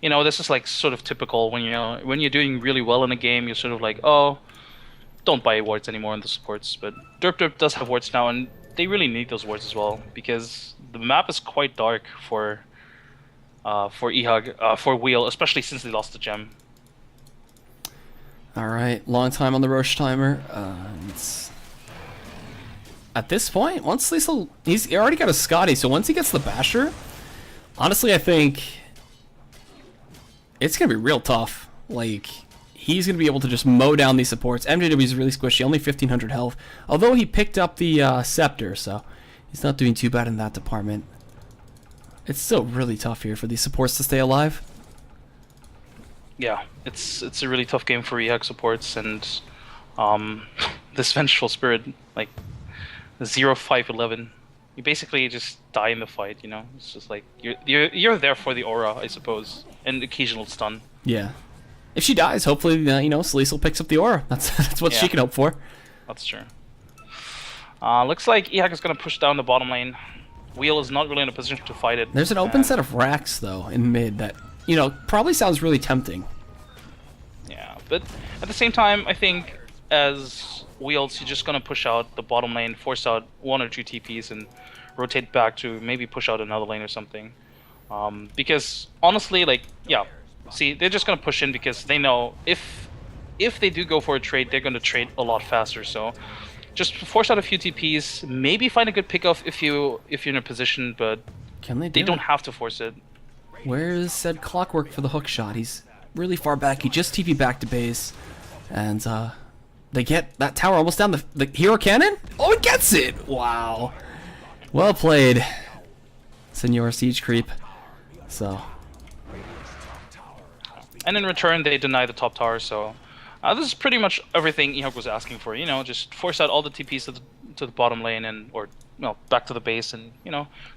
S2: you know, this is like sort of typical when you're doing really well in a game, you're sort of like, oh, don't buy wards anymore in the supports. But Derp does have wards now, and they really need those wards as well because the map is quite dark for eHug, for Wheel, especially since they lost the gem.
S1: All right, long time on the Rosh timer. At this point, once Liesel, he's already got a Scotty, so once he gets the Basher, honestly, I think it's going to be real tough. Like, he's going to be able to just mow down these supports. MJW is really squishy, only 1,500 health, although he picked up the Scepter, so he's not doing too bad in that department. It's still really tough here for these supports to stay alive.
S2: Yeah, it's a really tough game for eHug supports, and this Vengeful Spirit, like, 0-5-11. You basically just die in the fight, you know? It's just like, you're there for the aura, I suppose, and occasional stun.
S1: Yeah. If she dies, hopefully, you know, Celestial picks up the aura. That's what she can hope for.
S2: That's true. Looks like eHug is going to push down the bottom lane. Wheel is not really in a position to fight it.
S1: There's an open set of racks, though, in mid that, you know, probably sounds really tempting.
S2: Yeah, but at the same time, I think as Wheels, you're just going to push out the bottom lane, force out 1 or 2 TPs, and rotate back to maybe push out another lane or something. Because, honestly, like, yeah, see, they're just going to push in because they know if they do go for a trade, they're going to trade a lot faster, so just force out a few TPs, maybe find a good pickoff if you're in a position, but they don't have to force it.
S1: Where's said Clockwork for the hook shot? He's really far back. He just TP back to base, and they get that tower almost down. The hero cannon? Oh, it gets it! Wow. Well played, Senor Siege Creep. So.
S2: And in return, they deny the top tower, so this is pretty much everything eHug was asking for. You know, just force out all the TPs to the bottom lane or back to the base, and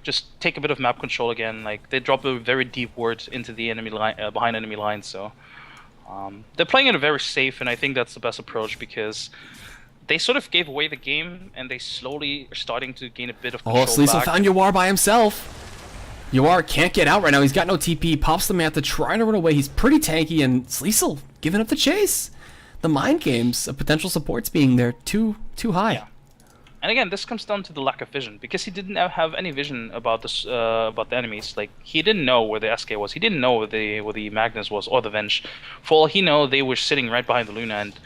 S2: just take a bit of map control again. Like, they drop a very deep ward into the enemy line, behind enemy lines, so. They're playing it very safe, and I think that's the best approach because they sort of gave away the game, and they slowly are starting to gain a bit of control.
S1: Oh, Sleezel found Yawar by himself. Yawar can't get out right now. He's got no TP. Pops the Mantha, trying to run away. He's pretty tanky, and Sleezel giving up the chase. The mind games of potential supports being there too high. Yeah.
S2: And again, this comes down to the lack of vision, because he didn't have any vision about this about the enemies. Like, he didn't know where the SK was. He didn't know where the Magnus was or the Venge. For all he know, they were sitting right behind the Luna, and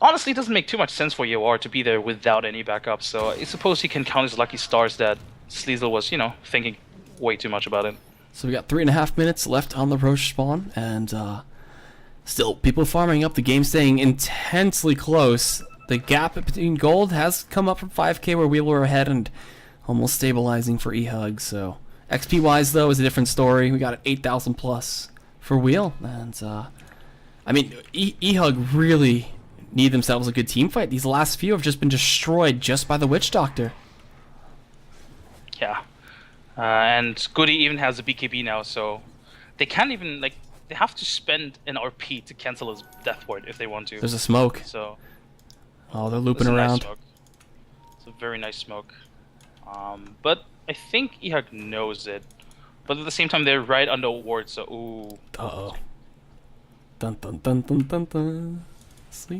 S2: honestly, it doesn't make too much sense for Yawar to be there without any backup. So I suppose he can count his lucky stars that Sleezel was, thinking way too much about it.
S1: So we got 3.5 minutes left on the Rosh spawn, and still people farming up. The game staying intensely close. The gap between gold has come up from 5k where we were ahead and almost stabilizing for eHug. So XP wise though is a different story. We got 8,000 plus for Wheel, and I mean eHug really need themselves a good team fight. These last few have just been destroyed just by the Witch Doctor.
S2: Yeah, and Goody even has a BKB now, so they can't even they have to spend an RP to cancel his death ward if they want to.
S1: There's a smoke.
S2: So
S1: Oh, they're looping
S2: it's a nice
S1: around.
S2: smoke. It's a very nice smoke. But I think eHug knows it. But at the same time, they're right under ward, so ooh.
S1: Uh-oh. Dun dun dun dun dun dun.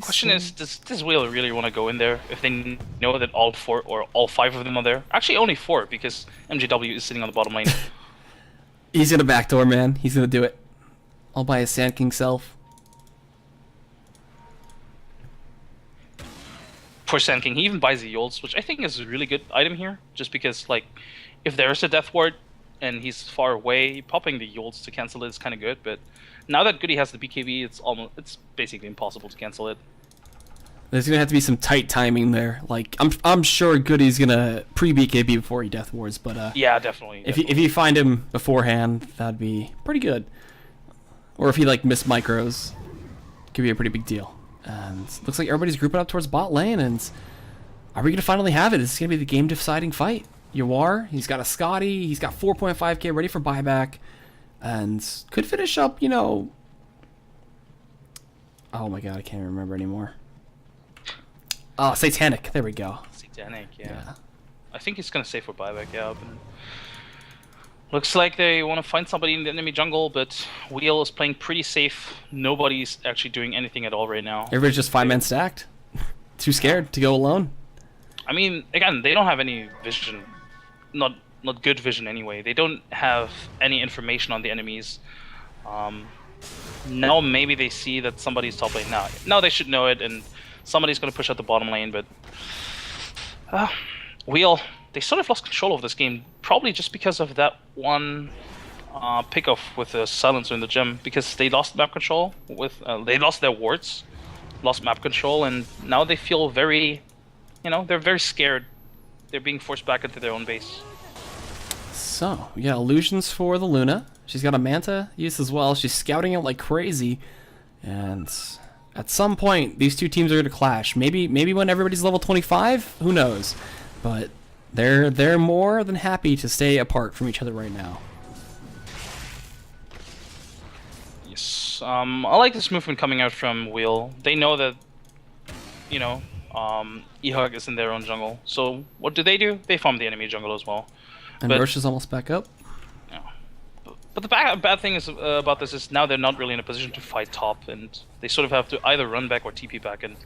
S2: Question is, does Wheel really want to go in there if they know that all 4 or all 5 of them are there? Actually, only 4 because MJW is sitting on the bottom lane.
S1: He's gonna backdoor, man. He's gonna do it. All by his Sand King self.
S2: Poor Sand King. He even buys the Yolds, which I think is a really good item here. Just because, like, if there's a death ward and he's far away, popping the Yolds to cancel it is kind of good. But now that Goody has the BKB, it's basically impossible to cancel it.
S1: There's gonna have to be some tight timing there. Like I'm sure Goody's gonna pre-BKB before he death wards, but
S2: yeah, definitely.
S1: If you find him beforehand, that'd be pretty good. Or if he like missed micros, could be a pretty big deal. And looks like everybody's grouping up towards bot lane, and are we gonna finally have it? Is this gonna be the game deciding fight? Yawar, he's got a Scotty, he's got 4.5k ready for buyback, and could finish up, you know. Oh my god, I can't remember anymore. Oh, Satanic. There we go.
S2: Satanic, yeah. I think he's gonna stay for buyback, yeah. But looks like they want to find somebody in the enemy jungle, but Wheel is playing pretty safe. Nobody's actually doing anything at all right now.
S1: Everybody's just 5-man stacked. Too scared to go alone.
S2: I mean, again, they don't have any vision. Not good vision anyway. They don't have any information on the enemies. Now maybe they see that somebody's top lane. Now they should know it, and somebody's going to push out the bottom lane, but Wheel, they sort of lost control of this game, probably just because of that one pickoff with the silencer in the gym, because they lost map control with they lost their wards, lost map control, and now they feel very, they're very scared. They're being forced back into their own base.
S1: So, yeah, illusions for the Luna. She's got a Manta use as well. She's scouting out like crazy, and at some point, these two teams are going to clash. Maybe when everybody's level 25, who knows? But they're more than happy to stay apart from each other right now.
S2: Yes, I like this movement coming out from Wheel. They know that, eHug is in their own jungle. So what do? They farm the enemy jungle as well.
S1: And Rosh is almost back up.
S2: Yeah. But the bad thing is about this is now they're not really in a position to fight top, and they sort of have to either run back or TP back, and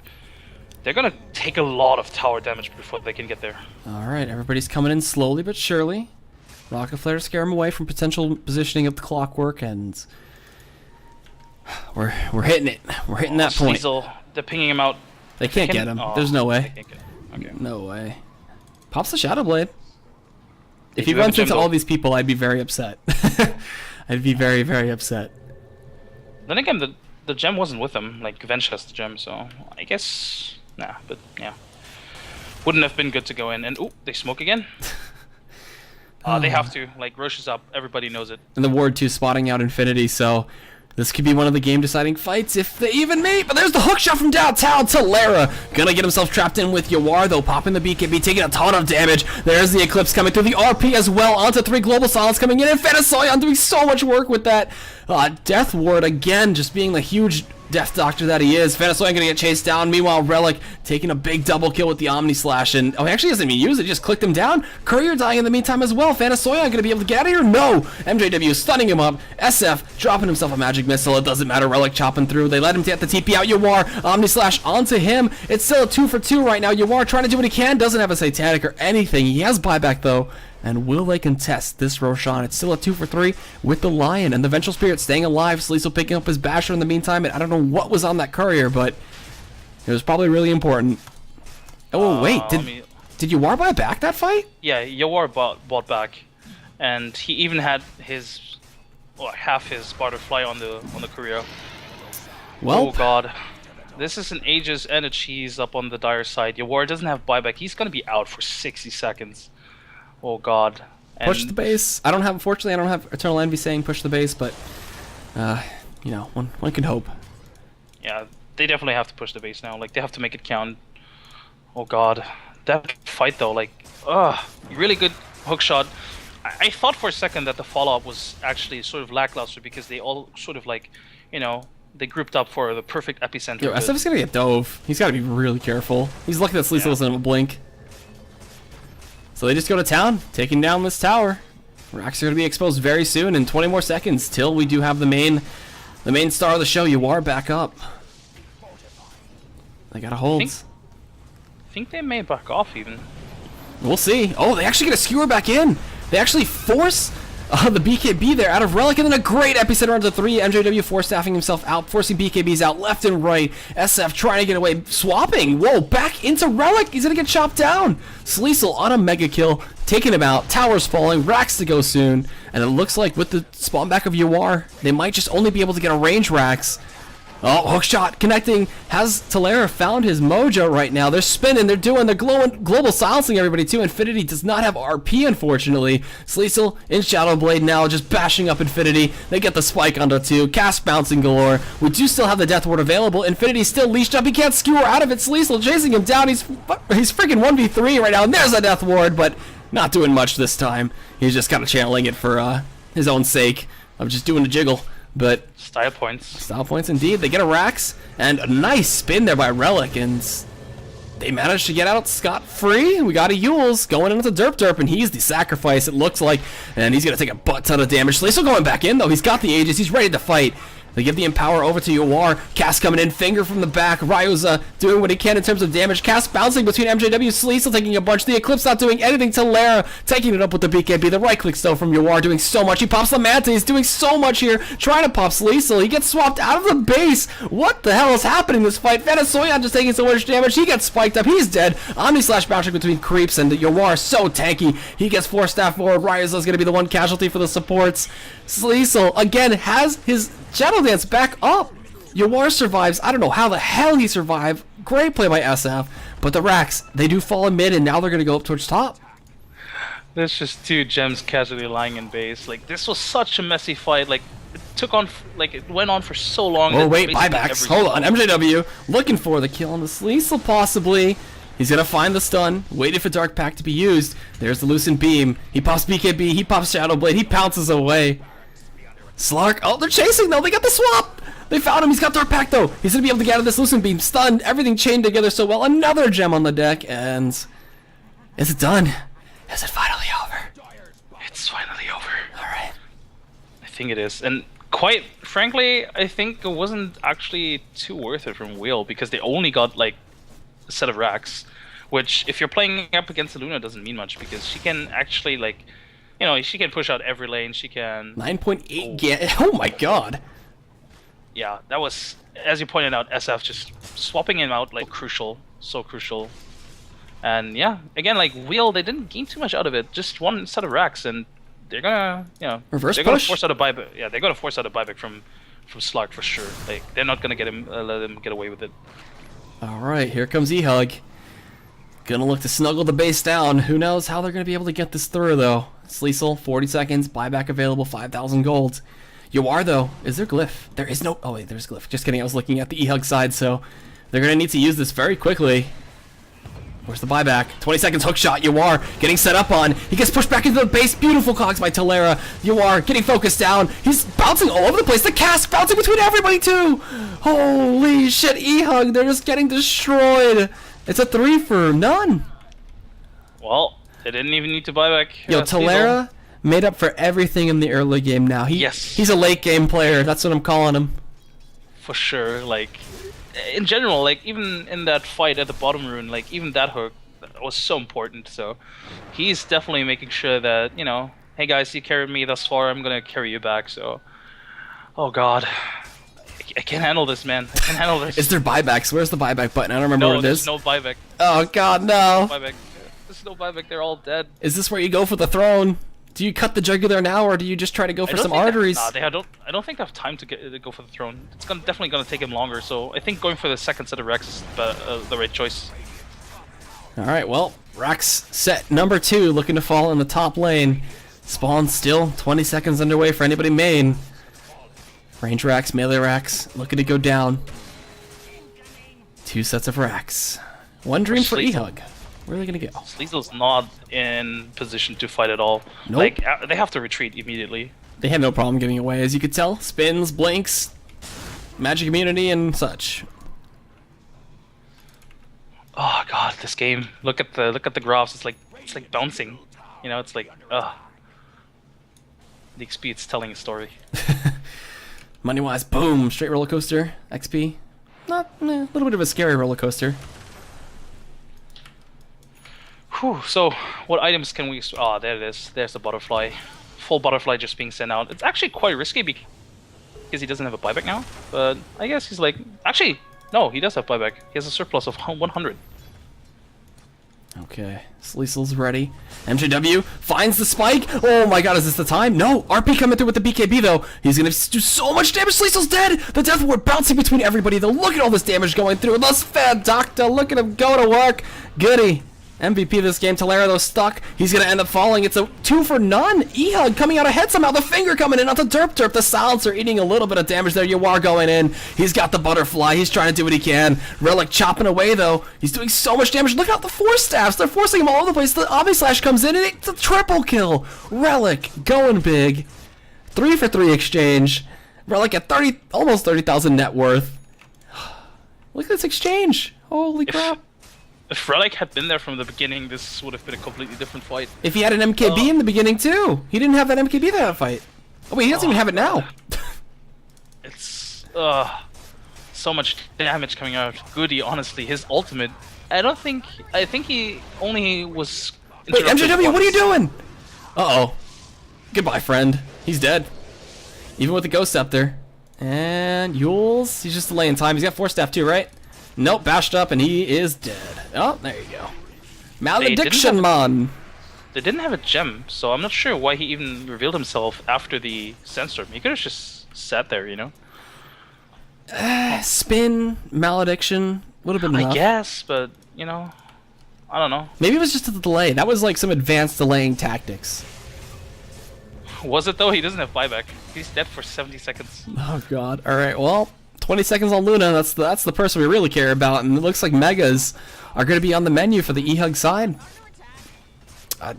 S2: they're gonna take a lot of tower damage before they can get there.
S1: Alright, everybody's coming in slowly but surely. Rocket Flare to scare them away from potential positioning of the clockwork, and we're hitting it. We're hitting that point.
S2: Sneasel, they're pinging him out.
S1: They can't get him. There's no way.
S2: Okay.
S1: No way. Pops the Shadow Blade. If
S2: They
S1: he
S2: do have
S1: runs
S2: a
S1: into
S2: gem,
S1: all
S2: though.
S1: these people, I'd be very upset. I'd be very, very upset.
S2: Then again, the gem wasn't with him. Like, Venge has the gem, so I guess... Nah, but yeah. Wouldn't have been good to go in. And, ooh, they smoke again. They have to. Like, Rosh is up. Everybody knows it.
S1: And the Ward 2 spotting out Infinity, so this could be one of the game-deciding fights if they even meet. But there's the hook shot from downtown to Lara. Gonna get himself trapped in with Yawar, though, popping the BKB, taking a ton of damage. There's the Eclipse coming through the RP as well, onto 3 Global Silence coming in, and Fanasoyan doing so much work with that. Death Ward, again, just being the huge Death Doctor that he is. Fanasoyan gonna get chased down. Meanwhile, Relic taking a big double kill with the Omni Slash, and he actually doesn't even use it, he just clicked him down. Courier dying in the meantime as well. Fanasoyan gonna be able to get out of here? No! MJW stunning him up. SF dropping himself a magic missile. It doesn't matter. Relic chopping through. They let him get the TP out. Yawar, Omni Slash onto him. It's still a 2 for 2 right now. Yawar trying to do what he can. Doesn't have a Satanic or anything. He has buyback though. And will they contest this Roshan? It's still a 2 for 3 with the Lion and the Vengeful Spirit staying alive. Sleezel picking up his Basher in the meantime, and I don't know what was on that courier, but it was probably really important. Oh wait, did Yawar buy back that fight?
S2: Yeah, Yawar bought back, and he even had his half his butterfly on the courier.
S1: Well,
S2: oh god, this is an Aegis and a cheese up on the dire side. Yawar doesn't have buyback. He's gonna be out for 60 seconds. Oh god. And
S1: push the base. Unfortunately, I don't have Eternal Envy saying push the base, but one can hope.
S2: Yeah, they definitely have to push the base now. Like, they have to make it count. Oh god. That fight though, like, really good hook shot. I thought for a second that the follow-up was actually sort of lackluster because they all sort of like, you know, they grouped up for the perfect epicenter.
S1: Yo, SF is gonna get dove. He's gotta be really careful. He's lucky that Sleesel doesn't blink. So they just go to town, taking down this tower. Racks are gonna be exposed very soon in 20 more seconds till we do have the main star of the show. You are back up. They gotta hold.
S2: I think they may back off even.
S1: We'll see. Oh, they actually get a skewer back in. They actually force the BKB there out of Relic, and then a great epicenter onto 3. MJW force staffing himself out, forcing BKBs out left and right. SF trying to get away, swapping. Whoa, back into Relic. He's gonna get chopped down. Sleesel on a mega kill, taking him out. Towers falling, Rax to go soon. And it looks like with the spawn back of Yawar, they might just only be able to get a range Rax. Oh, hookshot connecting. Has Talera found his mojo right now? They're spinning, they're global silencing everybody too. Infinity does not have RP, unfortunately. Sleesel in Shadow Blade now, just bashing up Infinity. They get the spike onto 2. Cast bouncing galore. We do still have the Death Ward available. Infinity's still leashed up. He can't skewer out of it. Sleesel chasing him down. He's freaking 1v3 right now. And there's a Death Ward, but not doing much this time. He's just kind of channeling it for his own sake of just doing a jiggle. But
S2: style points.
S1: Style points indeed. They get a Rax, and a nice spin there by Relic, and they managed to get out scot-free. We got a Yules going into Derp, and he's the sacrifice, it looks like, and he's going to take a butt ton of damage. Sleesel going back in, though. He's got the Aegis. He's ready to fight. They give the Empower over to Yawar. Cast coming in, finger from the back. Ryuza doing what he can in terms of damage. Cast bouncing between MJW, Sleesel taking a bunch. The Eclipse not doing anything. Talera taking it up with the BKB. The right click still from Yawar doing so much. He pops the Manta. He's doing so much here. Trying to pop Sleesel. He gets swapped out of the base. What the hell is happening in this fight? Venezuela just taking so much damage. He gets spiked up. He's dead. Omni slash bouncing between creeps, and Yawar so tanky. He gets 4 staff forward. Ryuza's going to be the one casualty for the supports. Sleesel again has his Shadow Dance back up. Yawar survives. I don't know how the hell he survived. Great play by SF. But the Rax, they do fall in mid, and now they're going to go up towards top.
S2: There's just 2 gems casually lying in base. Like, this was such a messy fight. Like, it went on for so long.
S1: Oh, wait, buybacks. Hold on. MJW looking for the kill on the Sleesel, possibly. He's going to find the stun, waiting for Dark Pact to be used. There's the Lucent Beam. He pops BKB. He pops Shadow Blade. He pounces away. Slark. Oh, they're chasing, though. They got the swap. They found him. He's got Dark Pact, though. He's going to be able to get out of this Lucent Beam. Stunned. Everything chained together so well. Another gem on the deck. And is it done? Is it finally over?
S2: It's finally over.
S1: All right.
S2: I think it is. And quite frankly, I think it wasn't actually too worth it from Wheel because they only got, like, a set of racks. Which, if you're playing up against Luna, doesn't mean much because she can actually, like... You know, she can push out every lane, she can...
S1: 9.8 oh my god.
S2: Yeah, that was, as you pointed out, SF just swapping him out, like, crucial. So crucial. And yeah, again, like, Wheel, they didn't gain too much out of it. Just 1 set of racks, and they're gonna, you know...
S1: Reverse
S2: they're
S1: push?
S2: Gonna force out a buyback. Yeah, they're gonna force out a buyback from Slark for sure. Like, they're not gonna get him, let him get away with it.
S1: Alright, here comes eHug. Gonna look to snuggle the base down. Who knows how they're gonna be able to get this through, though. Sleesel, 40 seconds, buyback available, 5,000 gold. Yawar, though, is there glyph? There is no... Oh, wait, there's glyph. Just kidding, I was looking at the eHug side, so they're going to need to use this very quickly. Where's the buyback? 20 seconds, hook shot. Yawar getting set up on. He gets pushed back into the base. Beautiful cogs by Talera. Yawar getting focused down. He's bouncing all over the place. The cast bouncing between everybody, too. Holy shit, eHug. They're just getting destroyed. It's a 3 for none.
S2: Well... They didn't even need to buy back.
S1: Yo, Talera made up for everything in the early game now. He's a late game player. That's what I'm calling him.
S2: For sure. Like, in general, like, even in that fight at the bottom rune, like, even that hook was so important. So, he's definitely making sure that, you know, hey guys, you carried me thus far, I'm gonna carry you back. So, oh god. I can't handle this, man. I can't handle this.
S1: Is there buybacks? Where's the buyback button? I don't remember what it is.
S2: No, there's no buyback.
S1: Oh god, no.
S2: Buyback. There's no buyback. They're all dead.
S1: Is this where you go for the throne? Do you cut the jugular now, or do you just try to go for some arteries?
S2: I don't think they have time to go for the throne. It's definitely gonna take him longer. So I think going for the second set of Rex is the right choice.
S1: All right, well, Rex set number 2, looking to fall in the top lane. Spawn still 20 seconds underway for anybody main. Range racks, melee racks, looking to go down. 2 sets of racks. 1 dream for eHug. Where are they gonna go?
S2: Sleazel's not in position to fight at all.
S1: Nope.
S2: Like, they have to retreat immediately.
S1: They have no problem giving away, as you could tell. Spins, blinks, magic immunity, and such.
S2: Oh god, this game. Look at the graphs. It's like bouncing. You know, it's like the XP, it's telling a story.
S1: Money wise, boom, straight roller coaster. XP, not a little bit of a scary roller coaster.
S2: Whew, so what items can we? Oh, there it is. There's the butterfly. Full butterfly just being sent out. It's actually quite risky because he doesn't have a buyback now. But I guess he's like, actually, no, he does have buyback. He has a surplus of 100.
S1: Okay, Sleazel's ready. MJW finds the spike. Oh my god, is this the time? No, RP coming through with the BKB though. He's gonna do so much damage. Sleazel's dead. The Death Ward bouncing between everybody though. Look at all this damage going through. Let's fat doctor. Look at him go to work. Goody. MVP this game. Talera though stuck. He's gonna end up falling. It's a 2 for none. eHug coming out ahead somehow. The finger coming in onto Derp. The silencer eating a little bit of damage there. You are going in. He's got the butterfly. He's trying to do what he can. Relic chopping away though. He's doing so much damage. Look out the force staffs. They're forcing him all over the place. The Omni Slash comes in and it's a triple kill. Relic going big. 3 for 3 exchange. Relic at 30, almost 30,000 net worth. Look at this exchange. Holy crap.
S2: If Relic had been there from the beginning, this would have been a completely different fight.
S1: If he had an MKB in the beginning too. He didn't have that MKB that fight. Oh wait, he doesn't even have it now.
S2: It's so much damage coming out. Goody, honestly, his ultimate. I think he only was.
S1: Wait, MJW, what are you doing? Uh-oh. Goodbye, friend. He's dead. Even with the Ghost Scepter. And Yules, he's just delaying time. He's got 4 staff too, right? Nope, bashed up and he is dead. Oh, there you go. Malediction, man.
S2: They didn't have a gem, so I'm not sure why he even revealed himself after the sandstorm. He could have just sat there, you know?
S1: Spin, malediction, would have been enough.
S2: I guess, but, you know, I don't know.
S1: Maybe it was just a delay. That was like some advanced delaying tactics.
S2: Was it though? He doesn't have buyback. He's dead for 70 seconds.
S1: Oh god. Alright, well, 20 seconds on Luna, that's the person we really care about, and it looks like Megas are going to be on the menu for the eHug side.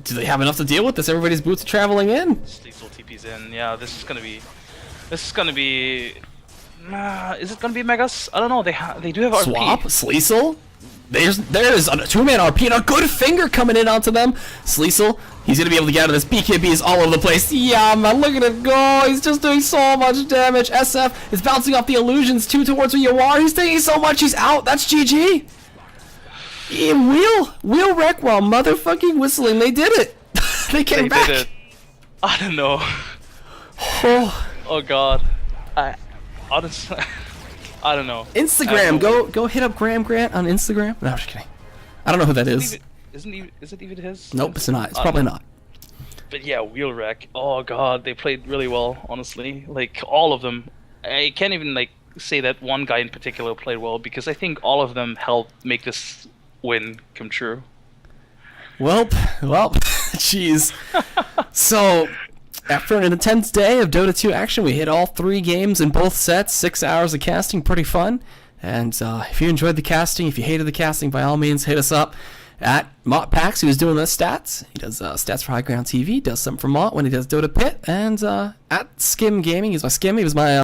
S1: Do they have enough to deal with this? Everybody's boots are traveling in.
S2: Sleazel TP's in. Yeah, this is gonna be. Is it gonna be Megas? I don't know. They do have RP.
S1: Swap, Sleazel. There's a 2-man RP and a good finger coming in onto them. Sleazel, he's gonna be able to get out of this. BKB is all over the place. Yeah, man, look at him go. He's just doing so much damage. SF is bouncing off the illusions too towards where you are. He's taking so much. He's out. That's GG. Wheel wreck while motherfucking whistling. They did it. They came back.
S2: Did it. I don't know. Oh god. Honestly, I don't know.
S1: Instagram. Go hit up Graham Grant on Instagram. No, I'm just kidding. I don't know who that is.
S2: Is it even his?
S1: Nope, it's not. It's probably not.
S2: But yeah, wheel wreck. Oh god, they played really well. Honestly, like all of them. I can't even like say that one guy in particular played well because I think all of them helped make this win come true. Well, jeez. So, after an intense day of Dota 2 action, we hit all 3 games in both sets, 6 hours of casting, pretty fun. And if you enjoyed the casting, if you hated the casting, by all means, hit us up at MottPax, who's doing the stats. He does stats for High Ground TV, does something for Mott when he does Dota Pit, and at SkimGaming, he's my Skim, he was my